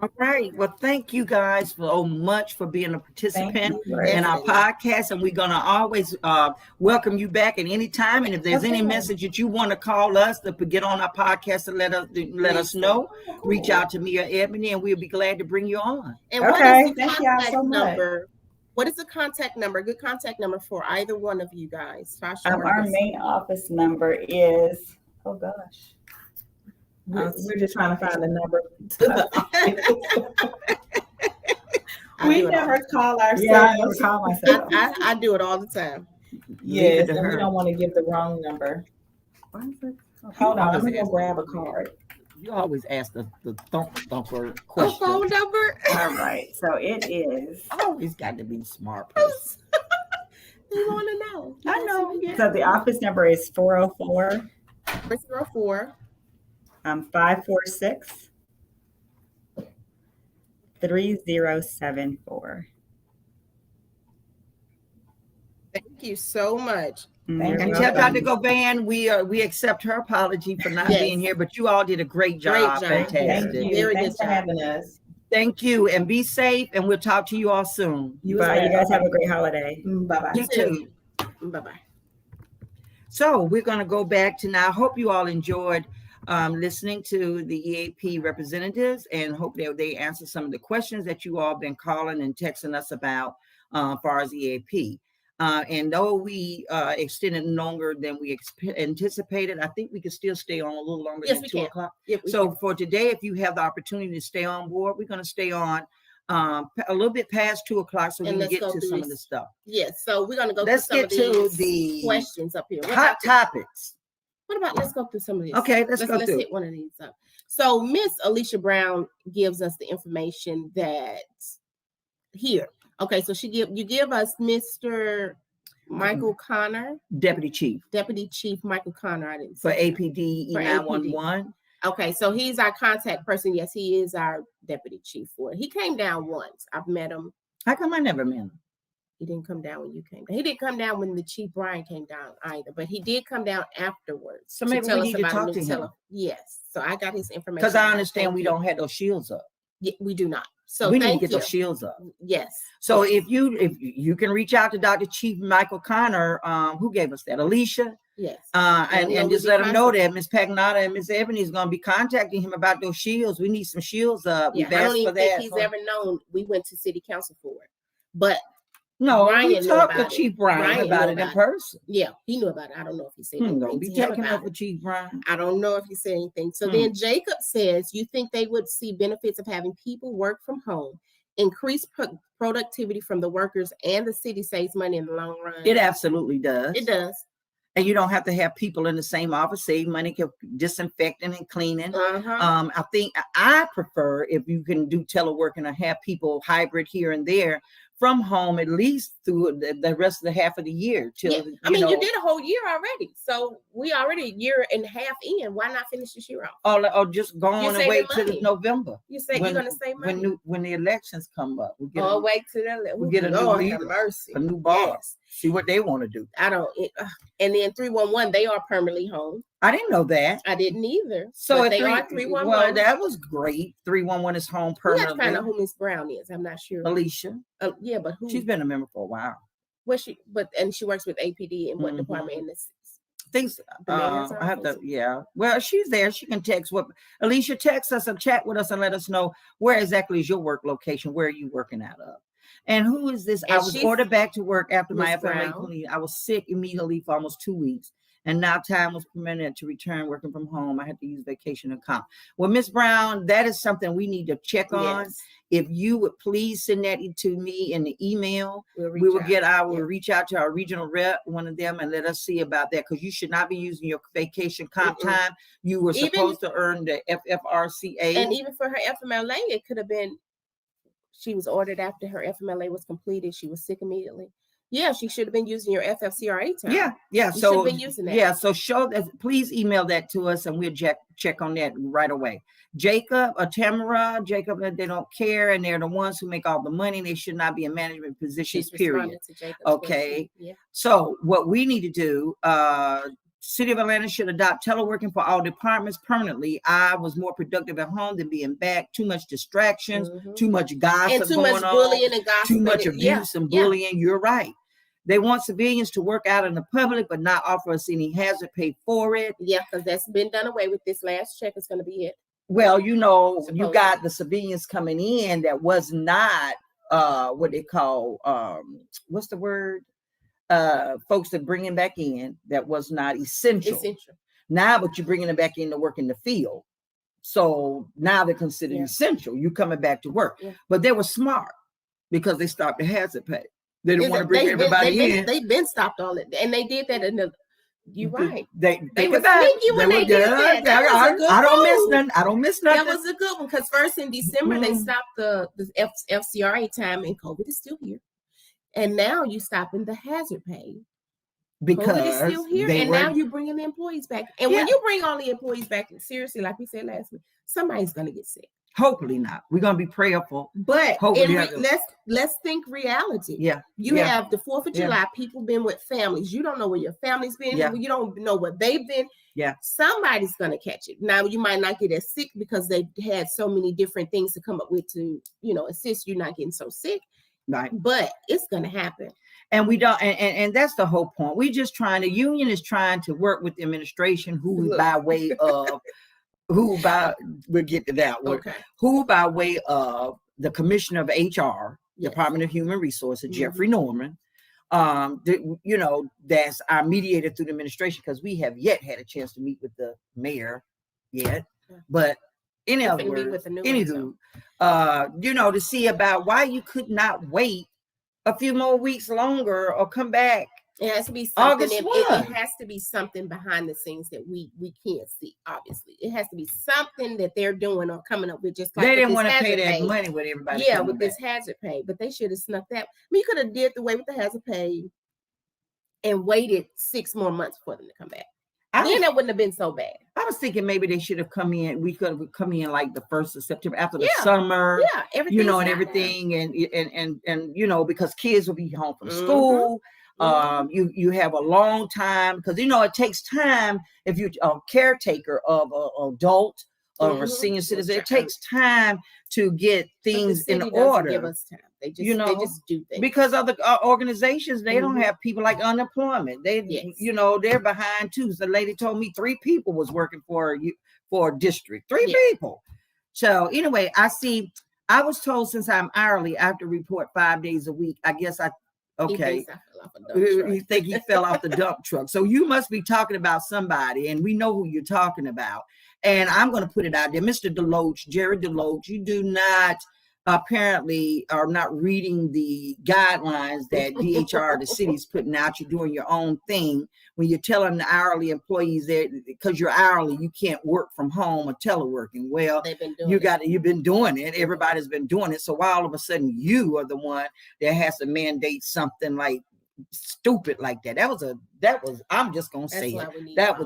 all right. Well, thank you guys so much for being a participant in our podcast, and we're gonna always welcome you back at any time. And if there's any message that you want to call us to get on our podcast and let us know, reach out to me or Ebony, and we'll be glad to bring you on. And thank y'all so much. What is the contact number? Good contact number for either one of you guys. Our main office number is, oh gosh. We're just trying to find the number to the we never call ourselves. Yeah, I never call myself. I do it all the time. Yes, and we don't want to give the wrong number. Hold on, I'm gonna grab a card. You always ask the thumper question. Phone number? All right, so it is. Always got to be smart person. You want to know? I know. So the office number is 404. 404. 546 3074. Thank you so much. And tell Dr. Govan we accept her apology for not being here, but you all did a great job. Fantastic. Thank you. Thanks for having us. Thank you, and be safe, and we'll talk to you all soon. Bye. You guys have a great holiday. Bye-bye. You too. Bye-bye. So we're going to go back to now. I hope you all enjoyed listening to the EAP representatives, and hope they answer some of the questions that you all been calling and texting us about as far as EAP. And though we extended longer than we anticipated, I think we could still stay on a little longer than 2 o'clock. So for today, if you have the opportunity to stay on board, we're going to stay on a little bit past 2 o'clock so we can get to some of the stuff. Yes, so we're going to go let's through some get of to these the questions up here. Hot topics. What about, let's go through some of these. Okay, let's Let's hit one of these up. So Miss Alicia Brown gives us the information that here. Okay, so you give us Mr. Michael Connor, Deputy Chief Michael Connor. I didn't for say APD For 911. Okay, so he's our contact person. Yes, he is our deputy chief for it. He came down once. I've met him. How come I never met him? He didn't come down when you came down. He didn't come down when the Chief Brian came down either, but he did come down afterwards. So maybe we need to talk to him. Yes, so I got his information. Because I understand we don't have those shields up. Yeah, we do not. So we need to get those shields up. Yes. So if you can reach out to Dr. Chief Michael Connor, who gave us that, Alicia. Yes. And just let him know that Miss Pagnata and Miss Ebony is going to be contacting him about those shields. We need some shields up. Yeah, I don't even think he's ever known. We went to city council for it, but no, we talked to Chief Brian about it in person. Yeah, he knew about it. I don't know if he said anything. Don't be taking up with Chief Brian. I don't know if he said anything. So then Jacob says, you think they would see benefits of having people work from home, increase productivity from the workers, and the city saves money in the long run? It absolutely does. It does. And you don't have to have people in the same office. Save money, disinfecting and cleaning. I think I prefer if you can do teleworking or have people hybrid here and there from home, at least through the rest of the half of the year. Till, you did a whole year already. So we already a year and a half in. Why not finish this year off? Or just go on and wait till November. You say you're going to save money? When the elections come up. Wait till we get a new leader, a new boss. See what they want to do. And then 311, they are permanently home. I didn't know that. I didn't either. So they are 311. Well, that was great. 311 is home permanently. That's kind of who Miss Brown is. I'm not sure. Alicia. Yeah, but who? She's been a member for a while. And she works with APD in what department? In this things. I have to. Yeah. Well, she's there. She can text. Alicia, text us or chat with us and let us know where exactly is your work location. Where are you working out of? And who is this? I was ordered back to work after my FMLA. I was sick immediately for almost 2 weeks. And now time was permitted to return working from home. I had to use vacation account. Well, Miss Brown, that is something we need to check on. Yes. If you would please send that to me in the email, we will reach out to our regional rep, one of them, and let us see about that. Because you should not be using your vacation comp time. You were supposed to earn the FFRCA. And even for her FMLA, it could have been, she was ordered after her FMLA was completed. She was sick immediately. Yeah, she should have been using your FFCRA time. Yeah. You should have been using that. Yeah, so show that. Please email that to us, and we'll check on that right away. Jacob or Tamara, they don't care, and they're the ones who make all the money. They should not be in management positions. Period. Okay. Yeah. So what we need to do, City of Atlanta should adopt teleworking for all departments permanently. I was more productive at home than being back. Too much distractions, too much gossip, and too much bullying and gossip, too much abuse and bullying. You're right. They want civilians to work out in the public, but not offer us any hazard pay for it. Yeah, because that's been done away with. This last check is going to be it. Well, you got the civilians coming in that was not what they call what's the word? Folks that bringing back in that was not essential. Now, but you're bringing them back in to work in the field. So now they're considered essential. You coming back to work, but they were smart because they stopped the hazard pay. They didn't want to bring everybody in. They've been stopped all it, and they did that in the. You're right. They were sneaky when they did that. I don't miss nothing. That was a good one because first in December they stopped the FCRA time, and COVID is still here. And now you stopping the hazard pay because COVID is still here, and now you're bringing the employees back. And when you bring all the employees back, seriously, like we said last week, somebody's going to get sick. Hopefully not. We're going to be prayerful. But let's think reality. Yeah. You have the 4th of July, people been with families. You don't know where your family's been. Yeah. You don't know what they've been. Yeah. Somebody's going to catch it. Now, you might not get as sick because they had so many different things to come up with to, assist you not getting so sick. Right. But it's going to happen. And we don't, and that's the whole point. The union is trying to work with the administration we'll get to that one. Okay. Who by way of the Commissioner of HR, Department of Human Resources, Jeffrey Norman, that's our mediator through the administration, because we have yet had a chance to meet with the mayor yet. But in other words, to see about why you could not wait a few more weeks longer or come back. It has to be something. It has to be something behind the scenes that we can't see. Obviously, it has to be something that they're doing or coming up with. Just like they didn't want to pay that money with everybody. Yeah, with this hazard pay, but they should have snuck that. I mean, you could have did away with the hazard pay and waited 6 more months for them to come back. Then that wouldn't have been so bad. I was thinking maybe they should have come in. We could have come in like the 1st of September after the summer. Yeah, everything. You know, and everything, and you know, because kids will be home from school. You have a long time because you know it takes time if you're a caretaker of an adult or a senior citizen. It takes time to get things in order. Give us time. They just, they just do things because other organizations they don't have people like unemployment. They you know they're behind too. So the lady told me 3 people was working for a district. 3 people. So anyway, I was told since I'm hourly, I have to report 5 days a week. I guess okay. You think he fell off the dump truck. So you must be talking about somebody, and we know who you're talking about. And I'm going to put it out there. Mr. Deloach, Jared Deloach, you do not apparently are not reading the guidelines that DHR, the city's putting out. You're doing your own thing when you're telling the hourly employees that because you're hourly, you can't work from home or teleworking. Well, you've been doing it. Everybody's been doing it. So why all of a sudden you are the one that has to mandate something like stupid like that? That was I'm just gonna say it.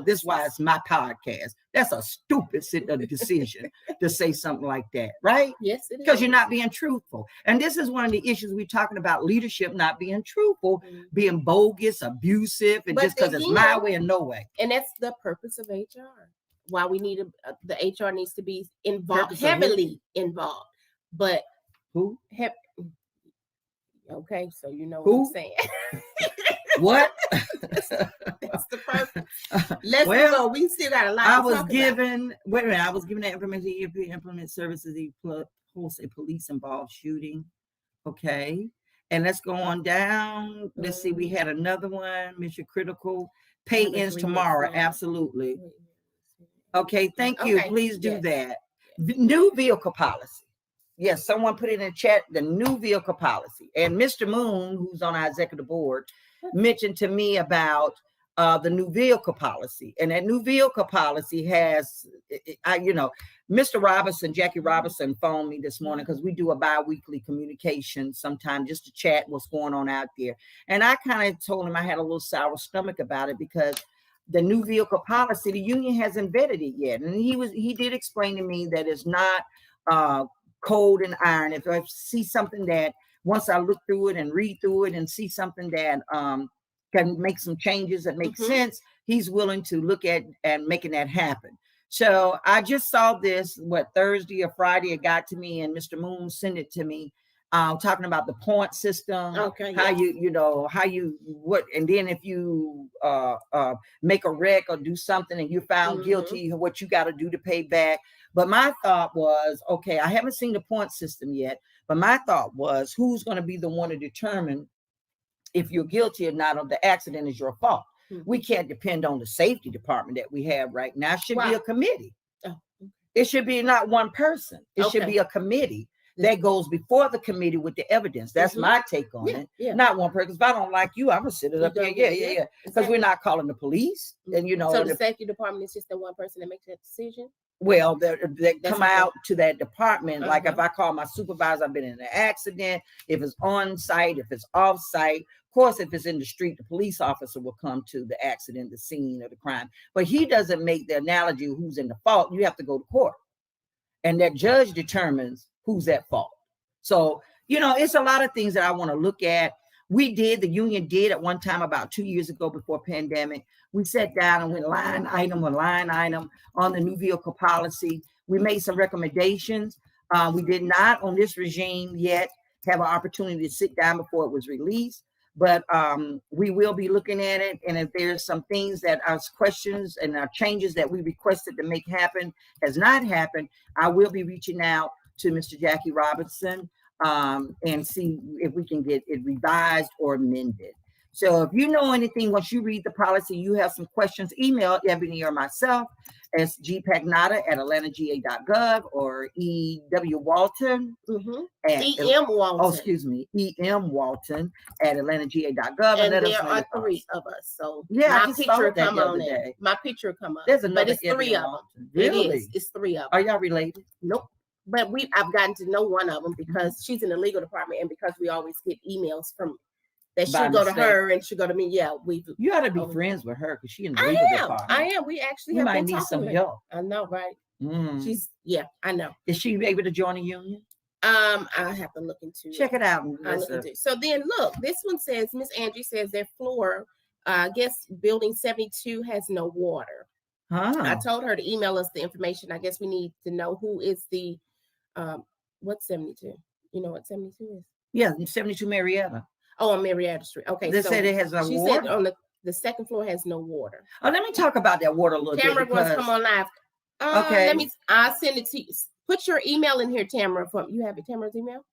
This is why it's my podcast. That's a stupid decision to say something like that, right? Yes, it is. Because you're not being truthful. And this is one of the issues we're talking about: leadership not being truthful, being bogus, abusive, and just because it's my way or no way. And that's the purpose of HR. Why we need the HR needs to be involved, heavily involved. But who? Okay, so you know what I'm saying. What? That's the purpose. Let's go. We still got a lot. I was given that information. EFP implement services. Say police involved shooting. Okay, and let's go on down. Let's see. We had another one. Mission critical. Pay ends tomorrow. Absolutely. Okay. Thank you. Please do that. New vehicle policy. Yes, someone put it in the chat, the new vehicle policy. And Mr. Moon, who's on our executive board, mentioned to me about the new vehicle policy. And that new vehicle policy has, Mr. Robinson, Jackie Robinson phoned me this morning because we do a bi-weekly communication sometime just to chat what's going on out there. And I kind of told him I had a little sour stomach about it because the new vehicle policy, the union hasn't vetted it yet. And he did explain to me that it's not cold and iron. If I see something that once I look through it and read through it and see something that can make some changes that make sense, he's willing to look at and making that happen. So I just saw this, Thursday or Friday, it got to me and Mr. Moon sent it to me, talking about the point system, and then if you make a wreck or do something and you're found guilty, what you got to do to pay back. But my thought was, okay, I haven't seen the point system yet, but my thought was, who's going to be the one to determine if you're guilty or not of the accident is your fault? We can't depend on the safety department that we have right now. It should be a committee. It should be not one person. It should be a committee that goes before the committee with the evidence. That's my take on it. Not one person. If I don't like you, I'm gonna sit it up there. Yeah. Because we're not calling the police. And so the safety department is just the one person that makes that decision. Well, they come out to that department. Like if I call my supervisor, I've been in an accident. If it's on site, if it's off site. Of course, if it's in the street, the police officer will come to the accident, the scene of the crime. But he doesn't make the analogy of who's in the fault. You have to go to court. And that judge determines who's at fault. So, it's a lot of things that I want to look at. The union did at one time about 2 years ago before pandemic. We sat down and went line item on the new vehicle policy. We made some recommendations. We did not on this regime yet have an opportunity to sit down before it was released, but we will be looking at it. And if there's some things that are questions and are changes that we requested to make happen has not happened, I will be reaching out to Mr. Jackie Robinson and see if we can get it revised or amended. So if you know anything, once you read the policy, you have some questions, email Ebony or myself as gpagnata@atlantaga.gov or E.W. Walton E.M. Walton. E.M. Walton @atlantaga.gov. And there are 3 of us. So my picture come on it. My picture come up. There's another, but it's 3 of them. Really? It's 3 of them. Are y'all related? Nope. But I've gotten to know one of them because she's in the legal department and because we always get emails from that she'll go to her and she'll go to me. Yeah, you ought to be friends with her because she in the legal department. I am. We actually you might need some help. I know, right? I know. Is she able to join a union? I have to look into check it out. So then look, this one says Miss Angie says their floor, I guess building 72 has no water. I told her to email us the information. I guess we need to know who is the what's 72. You know what 72 is? Yeah, 72 Marietta. Oh, on Marietta Street. Okay. They said it has no water. She said on the second floor has no water. Oh, let me talk about that water a little Tamara bit. Tamara wants to come on live. Okay. I'll send it to you. Put your email in here, Tamara. You have it, Tamara's email?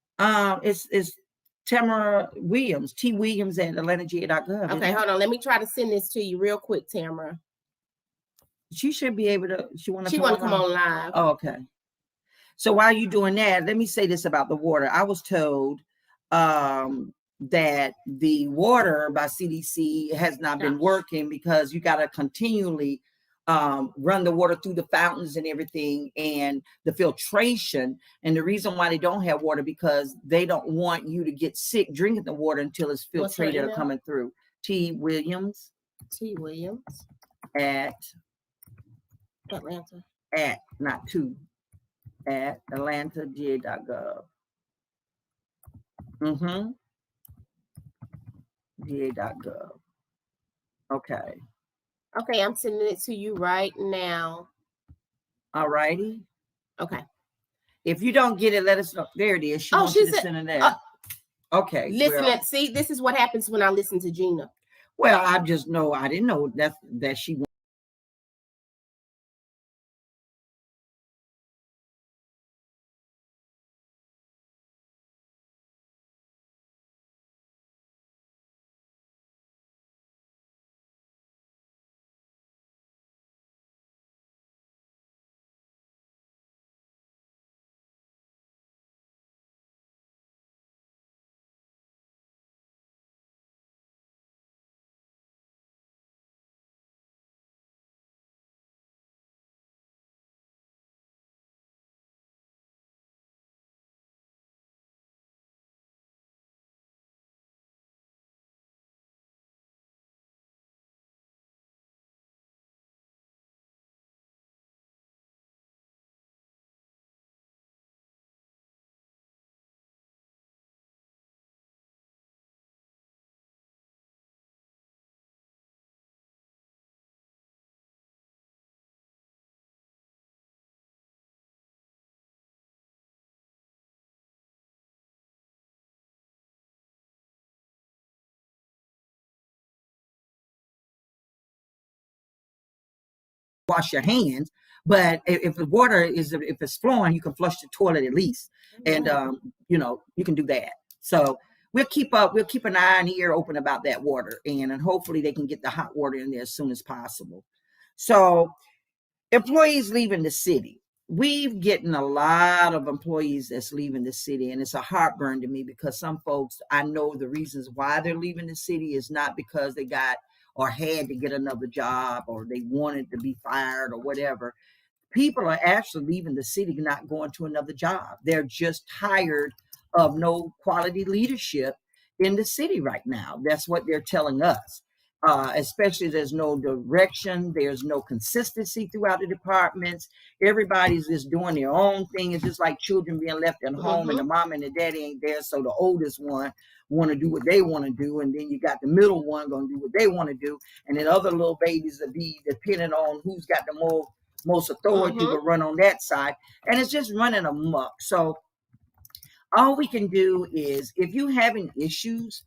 It's Tamara Williams, twilliams@atlantaga.gov. Okay, hold on. Let me try to send this to you real quick, Tamara. She should be able to. She want to come on live. Oh, okay. So while you're doing that, let me say this about the water. I was told that the water by CDC has not been working because you got to continually run the water through the fountains and everything, and the filtration. And the reason why they don't have water because they don't want you to get sick drinking the water until it's filtrated or coming through. T. Williams at Atlanta. At atlantaga.gov. GA.gov. Okay. Okay, I'm sending it to you right now. All righty. Okay. If you don't get it, let us know. There it is. She wants you to send it there. Okay. Listen, see, this is what happens when I listen to Gina. Well, I didn't know that she wash your hands, but if the water if it's flowing, you can flush the toilet at least, and you can do that. So we'll keep an eye and ear open about that water, and hopefully they can get the hot water in there as soon as possible. So employees leaving the city. We've getting a lot of employees that's leaving the city, and it's a heartburn to me because some folks, I know the reasons why they're leaving the city is not because they got or had to get another job or they wanted to be fired or whatever. People are actually leaving the city, not going to another job. They're just tired of no quality leadership in the city right now. That's what they're telling us. Especially there's no direction, there's no consistency throughout the departments. Everybody's just doing their own thing. It's just like children being left at home and the mom and the daddy ain't there, so the oldest one want to do what they want to do, and then you got the middle one going to do what they want to do, and then other little babies that be depending on who's got the most authority to run on that side, and it's just running amok. So all we can do is, if you having issues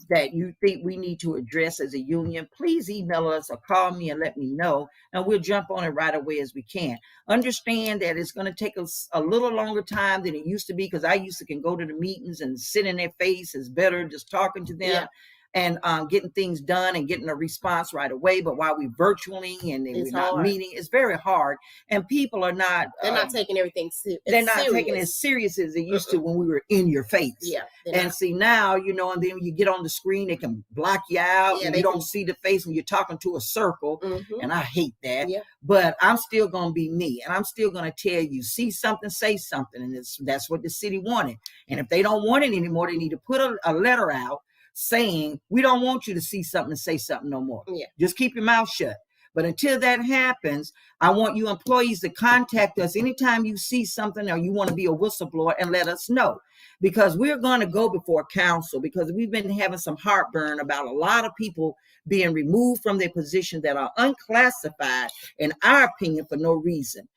that you think we need to address as a union, please email us or call me and let me know, and we'll jump on it right away as we can. Understand that it's going to take us a little longer time than it used to be, because I used to can go to the meetings and sit in their face. It's better just talking to them and getting things done and getting a response right away. But while we're virtually and we're not meeting, it's very hard. And people are not, they're not taking everything they're not taking it as serious as they used to when we were in your face. Yeah. And see now, and then you get on the screen, they can block you out and you don't see the face when you're talking to a circle. And I hate that. But I'm still going to be me, and I'm still going to tell you, see something, say something. And that's what the city wanted. And if they don't want it anymore, they need to put a letter out saying, we don't want you to see something and say something no more. Yeah. Just keep your mouth shut. But until that happens, I want you employees to contact us anytime you see something or you want to be a whistleblower and let us know. Because we're going to go before council, because we've been having some heartburn about a lot of people being removed from their position that are unclassified, in our opinion, for no reason.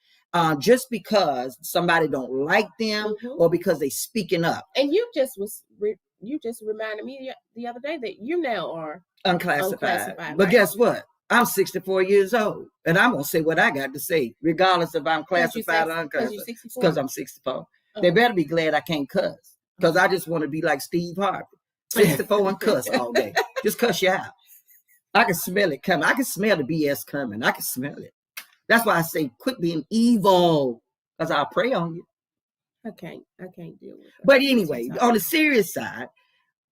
Just because somebody don't like them or because they speaking up. And you just reminded me the other day that you now are unclassified. But right? Guess what? I'm 64 years old, and I'm going to say what I got to say, regardless if I'm classified or unclassified. Because I'm 64. They better be glad I can't cuss, because I just want to be like Steve Harvey, 64 and cuss all day. Just cuss you out. I can smell it coming. I can smell the BS coming. I can smell it. That's why I say quit being evil, because I'll prey on you. I can't deal with it. But anyway, on the serious side,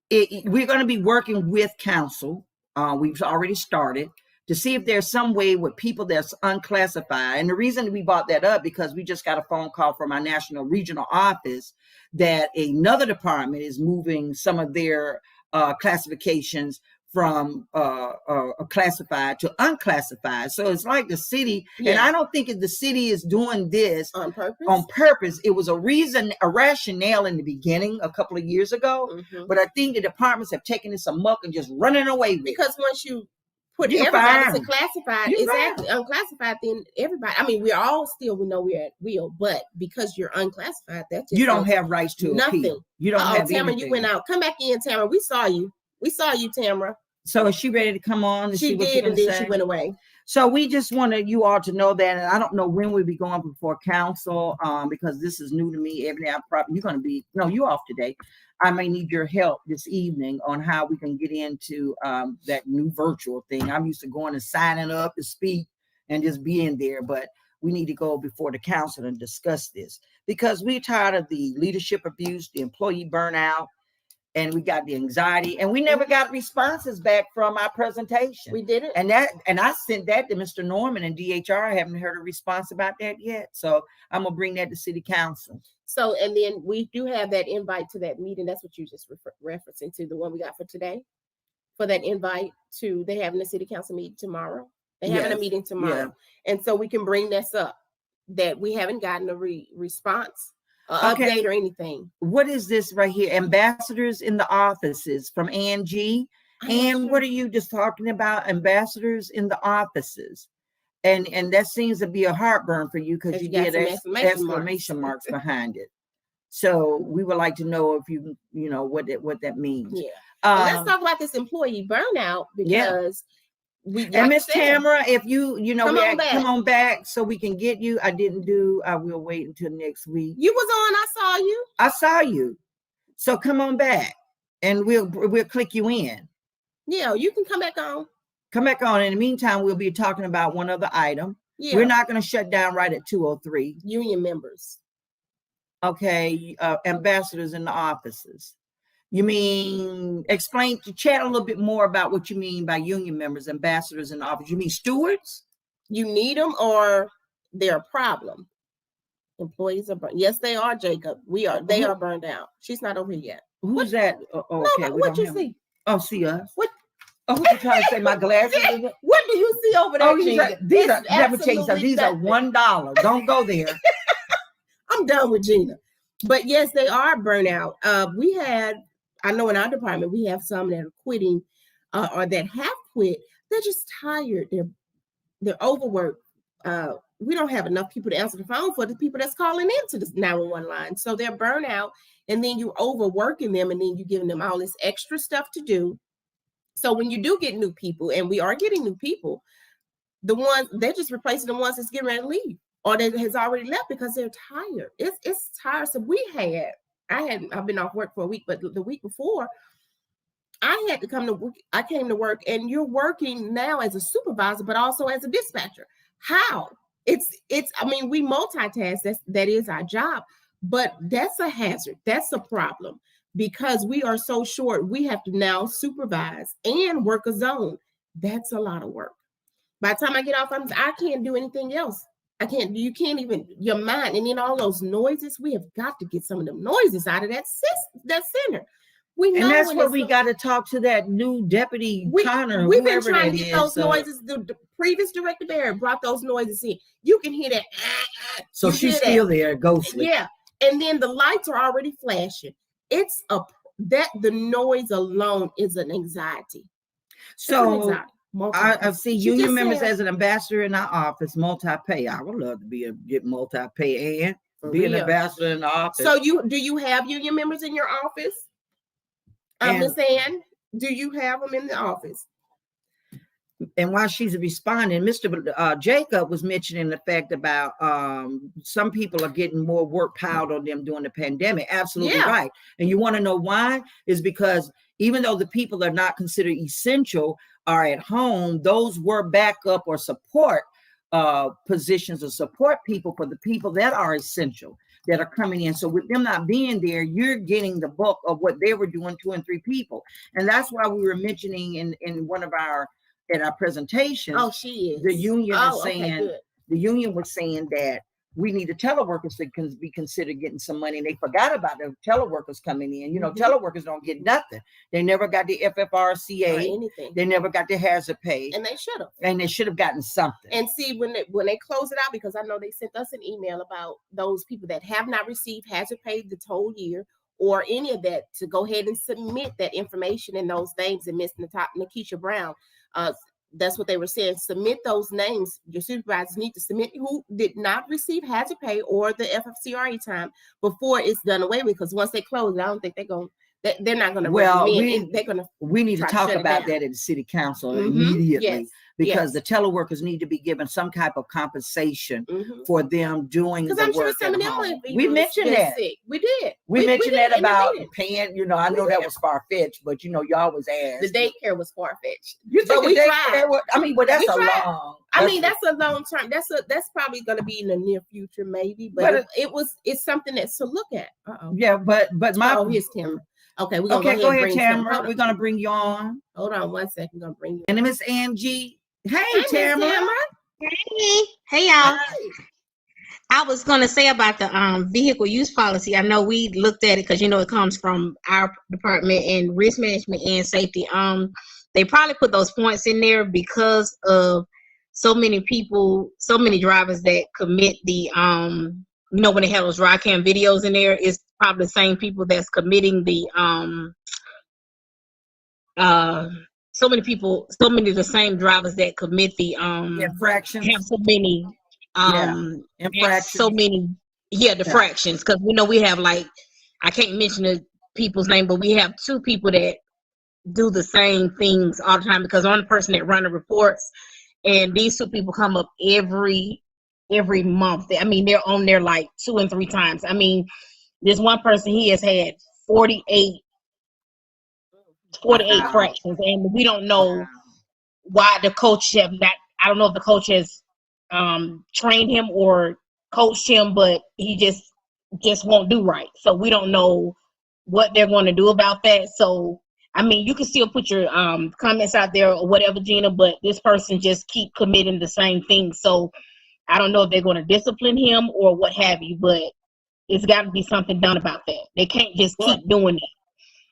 we're going to be working with council. We've already started to see if there's some way with people that's unclassified. And the reason we brought that up, because we just got a phone call from our national regional office that another department is moving some of their classifications from classified to unclassified. So it's like the city, and I don't think the city is doing this on purpose. On purpose. It was a rationale in the beginning a couple of years ago, but I think the departments have taken this amok and just running away with it. Because once you put everybody to classified, exactly unclassified, then everybody. I mean, we're all still, we know we're at will, but because you're unclassified, that's just you don't have rights to nothing. Appeal. You don't have Tamara, anything. you went out. Come back in, Tamara. We saw you, Tamara. So is she ready to come on? She did, and then she went away. So we just wanted you all to know that, and I don't know when we'll be going before council, because this is new to me. Every day you're going to be, no, you off today. I may need your help this evening on how we can get into that new virtual thing. I'm used to going and signing up to speak and just being there, but we need to go before the council and discuss this, because we're tired of the leadership abuse, the employee burnout, and we got the anxiety, and we never got responses back from our presentation. We did it. And I sent that to Mr. Norman and DHR. I haven't heard a response about that yet. So I'm going to bring that to city council. So, and then we do have that invite to that meeting. That's what you just referencing to, the one we got for today. For that invite to, they having a city council meeting tomorrow. They're having a meeting tomorrow. Yeah. And so we can bring this up, that we haven't gotten a response. Update or anything. What is this right here? Ambassadors in the offices from Angie. And what are you just talking about? Ambassadors in the offices. And that seems to be a heartburn for you, because you get exclamation marks behind it. So we would like to know if you know what that means. Yeah. Let's talk about this employee burnout, because and Miss Tamara, if you come on back so we can get you. I will wait until next week. You was on, I saw you. So come on back and we'll click you in. Yeah, you can come back on. Come back on. In the meantime, we'll be talking about one other item. Yeah. We're not going to shut down right at 2:03. Union members. Okay, ambassadors in the offices. You mean chat a little bit more about what you mean by union members, ambassadors in the office. You mean stewards? You need them, or they're a problem. Employees are burned. Yes, they are, Jacob. They are burned out. She's not over here yet. Who's that? Okay. What you see? Oh, see us. What? Oh, what you trying to say? My glasses? What do you see over there? These are $1. Don't go there. I'm done with Gina. But yes, they are burnout. I know in our department, we have some that are quitting or that have quit. They're just tired. They're overworked. We don't have enough people to answer the phone for the people that's calling into the 911 line. So they're burnout, and then you're overworking them, and then you're giving them all this extra stuff to do. So when you do get new people, and we are getting new people, they're just replacing the ones that's getting ready to leave, or that has already left because they're tired. It's tiresome. I've been off work for a week, but the week before, I had to come to work. I came to work, and you're working now as a supervisor, but also as a dispatcher. How? I mean, we multitask. That is our job, but that's a hazard. That's a problem, because we are so short. We have to now supervise and work a zone. That's a lot of work. By the time I get off, I can't do anything else. You can't even, your mind, and then all those noises, we have got to get some of them noises out of that center. We know, and that's when what it's we so- got to talk to that new deputy Connor, We've been whoever trying that to get is. those noises. The previous director Barrett brought those noises in. You can hear that. So You she's hear still that. there, ghostly. Yeah, and then the lights are already flashing. It's the noise alone is an anxiety. So I see She union just members said- as an ambassador in our office, multi-pay. I would love to get multi-pay and For be an real. ambassador in the office. So do you have union members in your office? Miss Ann, do you have them in the office? And while she's responding, Mr. Jacob was mentioning the fact about some people are getting more work piled on them during the pandemic. Absolutely right. And you want to know why? Is because even though the people are not considered essential are at home, those were backup or support positions or support people for the people that are essential that are coming in. So with them not being there, you're getting the bulk of what they were doing, 2 and 3 people. And that's why we were mentioning in one of our presentations. Oh, she is. The union is saying, okay, the union was saying that we need the teleworkers to be considered getting some money. And they forgot about the teleworkers coming in. You know, teleworkers don't get nothing. They never got the FFRCA. Or anything. They never got the hazard pay. And they should have. And they should have gotten something. And see, when they close it out, because I know they sent us an email about those people that have not received hazard pay this whole year or any of that, to go ahead and submit that information and those names. And Miss Nakisha Brown, that's what they were saying. Submit those names. Your supervisors need to submit who did not receive hazard pay or the FFCRA time before it's done away with. Because once they close, I don't think they're not going to. Well, we need to talk about that at the city council immediately. Because the teleworkers need to be given some type of compensation for them doing the I'm work sure some at of them home. will We mentioned that. Sick. We did. We mentioned did that about paying. You know, I know that was far-fetched, but you know, you always ask. The daycare was far-fetched. You think we tried? I mean, well, that's a long. That's a long term. That's probably going to be in the near future, maybe. But it's something that's to look at. Yeah, but here's Tamara. Okay, go ahead, Tamara. We're gonna bring you on. Hold on 1 second. We're gonna bring you. And Miss Angie. Hey, Tamara. Hey, y'all. I was gonna say about the vehicle use policy. I know we looked at it because you know it comes from our department in risk management and safety. They probably put those points in there because of so many drivers that commit the you know, when they have those ride cam videos in there, it's probably the same people that's committing the so many of the same drivers that commit the infractions, have so many infractions, so many fractions, because we know we have, like, I can't mention the people's name, but we have 2 people that do the same things all the time, because one person that run the reports, and these 2 people come up every month. I mean, they're on there like 2 and 3 times. I mean, this one person, he has had 48 fractions, and we don't know why the coach have not. I don't know if the coach has trained him or coached him, but he just won't do right. So we don't know what they're going to do about that. So I mean, you can still put your comments out there or whatever, Gina, but this person just keep committing the same thing. So I don't know if they're going to discipline him or what have you, but it's got to be something done about that. They can't just keep doing it.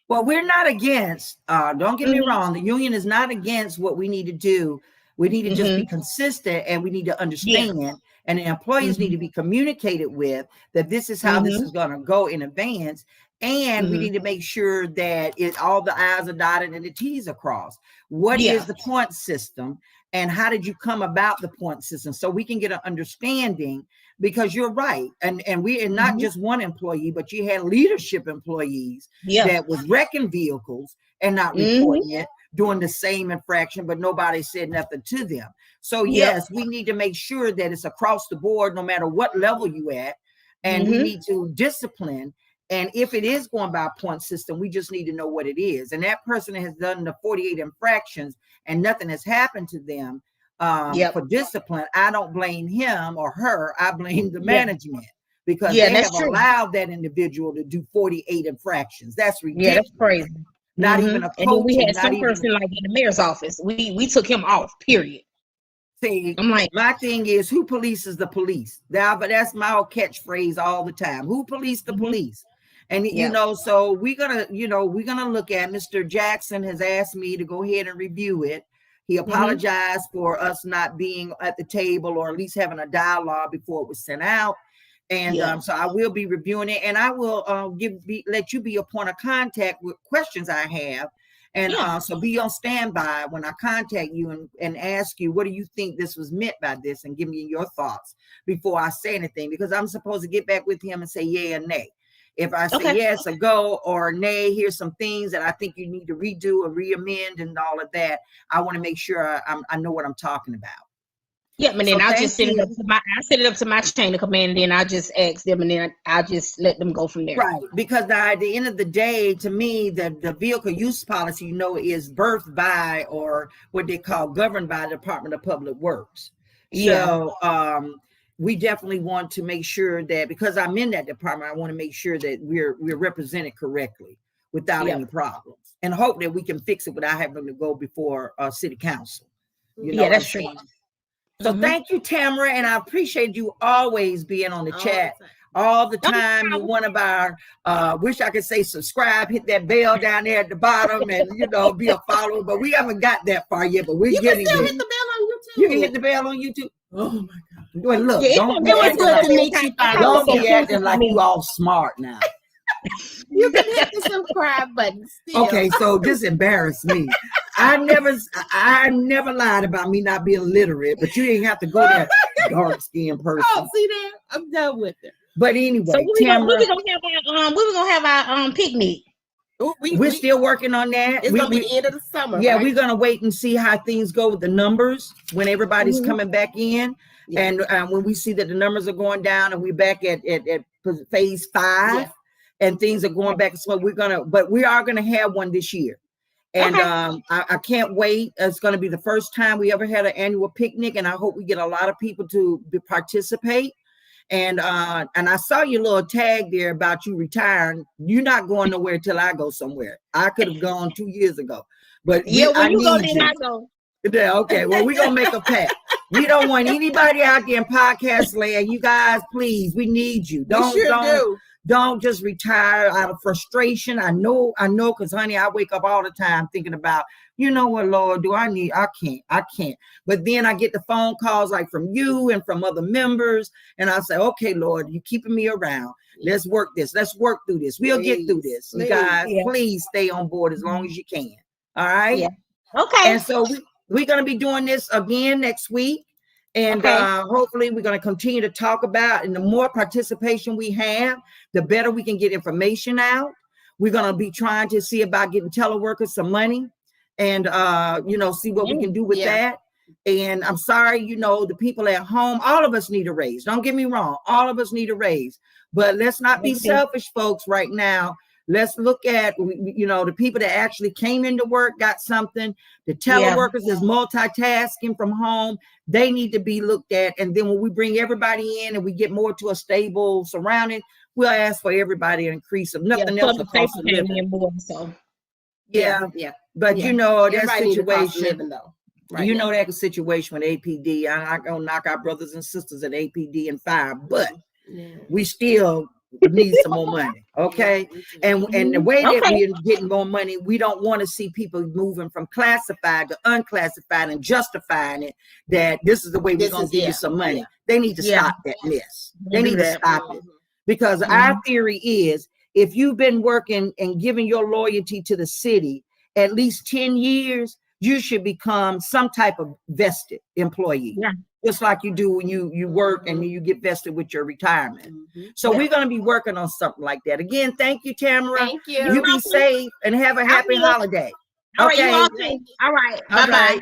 Well, we're not against, don't get me wrong, the union is not against what we need to do. We need to just be consistent, and we need to understand, and the employees need to be communicated with that this is how this is going to go in advance. And we need to make sure that all the I's are dotted and the T's are crossed. What is the point system, and how did you come about the point system, so we can get an understanding? Because you're right, and we are not just one employee, but you had leadership employees that was wrecking vehicles and not reporting it, doing the same infraction, but nobody said nothing to them. So yes, we need to make sure that it's across the board, no matter what level you at, and we need to discipline. And if it is going by a point system, we just need to know what it is. And that person has done the 48 infractions and nothing has happened to them for discipline. I don't blame him or her. I blame the management, because they have allowed that individual to do 48 infractions. That's ridiculous. Yeah, that's crazy. Not even a coach. And then we had some person like in the mayor's office. We took him off, period. See, I'm like, my thing is, who polices the police? But that's my old catchphrase all the time. Who police the police? And you know, so we're gonna look at Mr. Jackson has asked me to go ahead and review it. He apologized for us not being at the table or at least having a dialogue before it was sent out. And so I will be reviewing it, and I will let you be a point of contact with questions I have. And so be on standby when I contact you and ask you, what do you think this was meant by this? And give me your thoughts before I say anything, because I'm supposed to get back with him and say yay or nay. If I say yes, a go, or nay, here's some things that I think you need to redo or re-amend and all of that, I want to make sure I know what I'm talking about. Yeah, and then I'll just send it up to my chain of command, and then I'll just ask them, and then I'll just let them go from there. Right, because at the end of the day, to me, the vehicle use policy, is birthed by, or what they call governed by, the Department of Public Works. So we definitely want to make sure that, because I'm in that department, I want to make sure that we're represented correctly without any problems, and hope that we can fix it without having to go before city council. That's true. So thank you, Tamara, and I appreciate you always being on the chat all the time. You're one of our, wish I could say subscribe, hit that bell down there at the bottom, and be a follower. But we haven't got that far yet. But we're getting there. You can still hit the bell on YouTube. You can hit the bell on YouTube. Oh my God! Well, look, don't be acting like you all smart now. You can hit the subscribe button still. Okay, so this embarrassed me. I never lied about me not being literate, but you didn't have to go that dark skinned person. Oh, see there? I'm done with it. But anyway, so we were gonna have our picnic. We're still working on that. It's gonna be the end of the summer. Yeah, we're gonna wait and see how things go with the numbers when everybody's coming back in, and when we see that the numbers are going down and we're back at phase 5, and things are going back. So we are gonna have one this year. And I can't wait. It's going to be the first time we ever had an annual picnic, and I hope we get a lot of people to participate. And I saw your little tag there about you retiring. You're not going nowhere till I go somewhere. I could have gone 2 years ago, but when you go, then I go. Yeah, okay. Well, we're gonna make a pact. We don't want anybody out there in podcast land. You guys, please, we need you. Don't just retire out of frustration. I know, because honey, I wake up all the time thinking about, what, Lord, I can't. But then I get the phone calls like from you and from other members. And I say, okay, Lord, you're keeping me around. Let's work this. Let's work through this. We'll get through this. You guys, please stay on board as long as you can. All right. Yeah. Okay. And so we're going to be doing this again next week. And hopefully we're going to continue to talk about, and the more participation we have, the better we can get information out. We're going to be trying to see about getting teleworkers some money and, see what we can do with that. And I'm sorry, the people at home, all of us need a raise. Don't get me wrong. All of us need a raise. But let's not be selfish, folks, right now. Let's look at, the people that actually came into work, got something. The teleworkers is multitasking from home. They need to be looked at. And then when we bring everybody in and we get more to a stable surrounding, we'll ask for everybody to increase. If nothing else, the cost of living. Yeah. But that situation, that situation with APD, I'm not going to knock our brothers and sisters at APD and fire, but we still need some more money, okay? And the way that we're getting more money, we don't want to see people moving from classified to unclassified and justifying it that this is the way we're going to give you some money. They need to stop that mess. They need to stop it, because our theory is, if you've been working and giving your loyalty to the city at least 10 years, you should become some type of vested employee. Just like you do when you work and you get vested with your retirement. So we're going to be working on something like that. Again, thank you, Tamara. Thank you. You be safe and have a happy holiday. All right, you all too. All right. Bye-bye.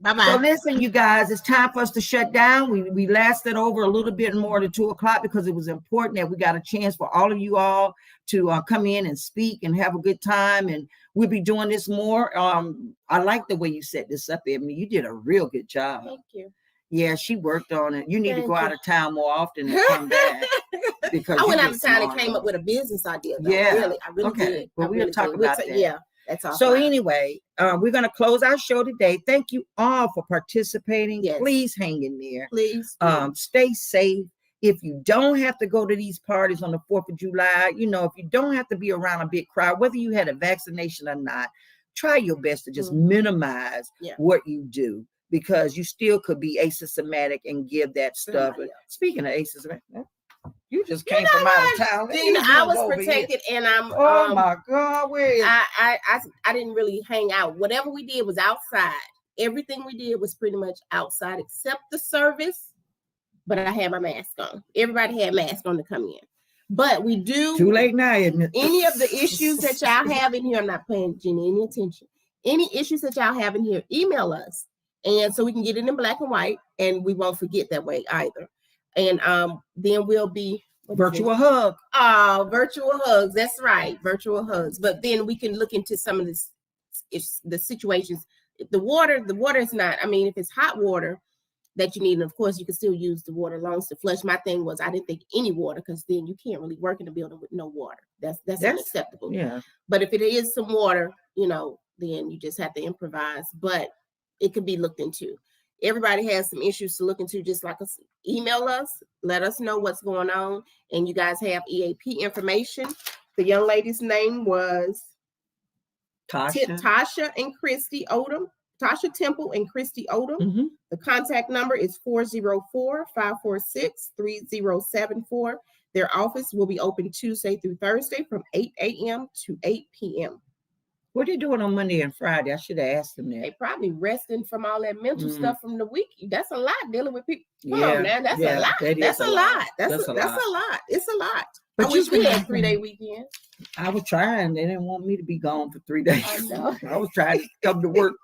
Bye-bye. So listen, you guys, it's time for us to shut down. We lasted over a little bit more than 2 o'clock because it was important that we got a chance for all of you all to come in and speak and have a good time. And we'll be doing this more. I like the way you set this up, Ebony. You did a real good job. Thank you. Yeah, she worked on it. You need to go out of town more often and come back. Because I went out of town and came up with a business idea. Though. Really, I really did. Well, we'll talk about that. Yeah, that's all. So anyway, we're going to close our show today. Thank you all for participating. Please hang in there. Please. Stay safe. if you don't have to go to these parties on the 4th of July, you know, if you don't have to be around a big crowd, whether you had a vaccination or not, try your best to just minimize what you do, because you still could be asymptomatic and give that stuff. Speaking of asymptomatic, you just came from out of town. Gina, I was protected, and I'm. Oh my God, where is? I didn't really hang out. Whatever we did was outside. Everything we did was pretty much outside, except the service. But I had my mask on. Everybody had masks on to come in. But we do. Too late now, isn't it? Any of the issues that y'all have in here, I'm not paying Jenny any attention. Any issues that y'all have in here, email us, and so we can get it in black and white, and we won't forget that way either. And then we'll be virtual hug. Oh, virtual hugs. That's right, virtual hugs. But then we can look into some of this, the situations. The water is not. I mean, if it's hot water that you need, and of course you can still use the water lungs to flush. My thing was I didn't think any water, because then you can't really work in a building with no water. That's unacceptable. Yeah. But if it is some water, you know, then you just have to improvise. But it could be looked into. Everybody has some issues to look into, just like us. Email us, let us know what's going on, and you guys have EAP information. The young lady's name was Tasha and Christy Odom. Tasha Temple and Christy Odom. Mm-hmm. The contact number is 404-546-3074. Their office will be open Tuesday through Thursday from 8 a.m. to 8 p.m. What are they doing on Monday and Friday? I should have asked them that. They probably resting from all that mental stuff from the week. That's a lot dealing with people. Come on now, that's a lot. That's a lot. That's a lot. It's a lot. But I wish we had 3-day weekend. I was trying. They didn't want me to be gone for 3 days. I know. I was trying to come to work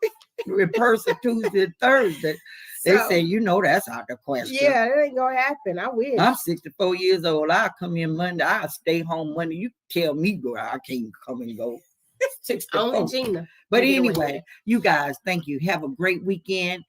in person Tuesday and Thursday. They say, you know, that's out the question. Yeah, it ain't gonna happen. I wish. I'm 64 years old. I'll come in Monday. I'll stay home Monday. You tell me go. I can't come and go. 64. Only Gina. But anyway, you guys, thank you. Have a great weekend.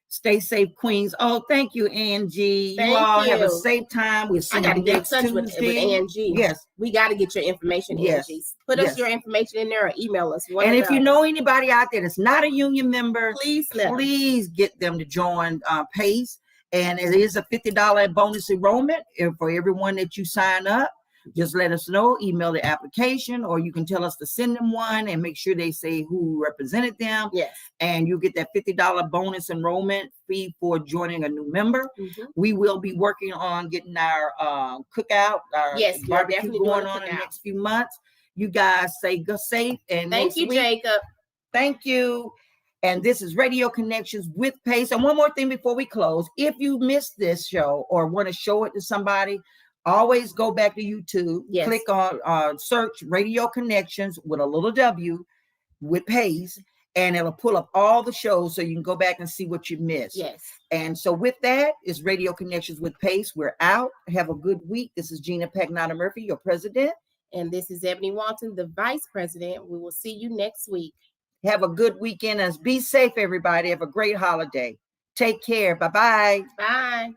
Stay safe, Queens. Oh, thank you, Angie. Thank you all you. have a safe time. We'll see you next Tuesday. With Angie. Yes. We got to get your information, Angie. Put us your information in there or email us. And if you know anybody out there that's not a union member, please get them to join PACE. And it is a $50 bonus enrollment for everyone that you sign up. Just let us know, email the application, or you can tell us to send them one and make sure they say who represented them. Yes. And you get that $50 bonus enrollment fee for joining a new member. Mm-hmm. We will be working on getting our cookout, our barbecue going on in the next few months. You guys go safe. And thank you, Jacob. Thank you. And this is Radio Connections with PACE. And one more thing before we close. If you missed this show or want to show it to somebody, always go back to YouTube, click on search Radio Connections with a little W with PACE, and it'll pull up all the shows so you can go back and see what you missed. Yes. And so with that is Radio Connections with PACE. We're out. Have a good week. This is Gina Pagnata Murphy, your president. And this is Ebony Walton, the vice president. We will see you next week. Have a good weekend and be safe, everybody. Have a great holiday. Take care. Bye-bye. Bye.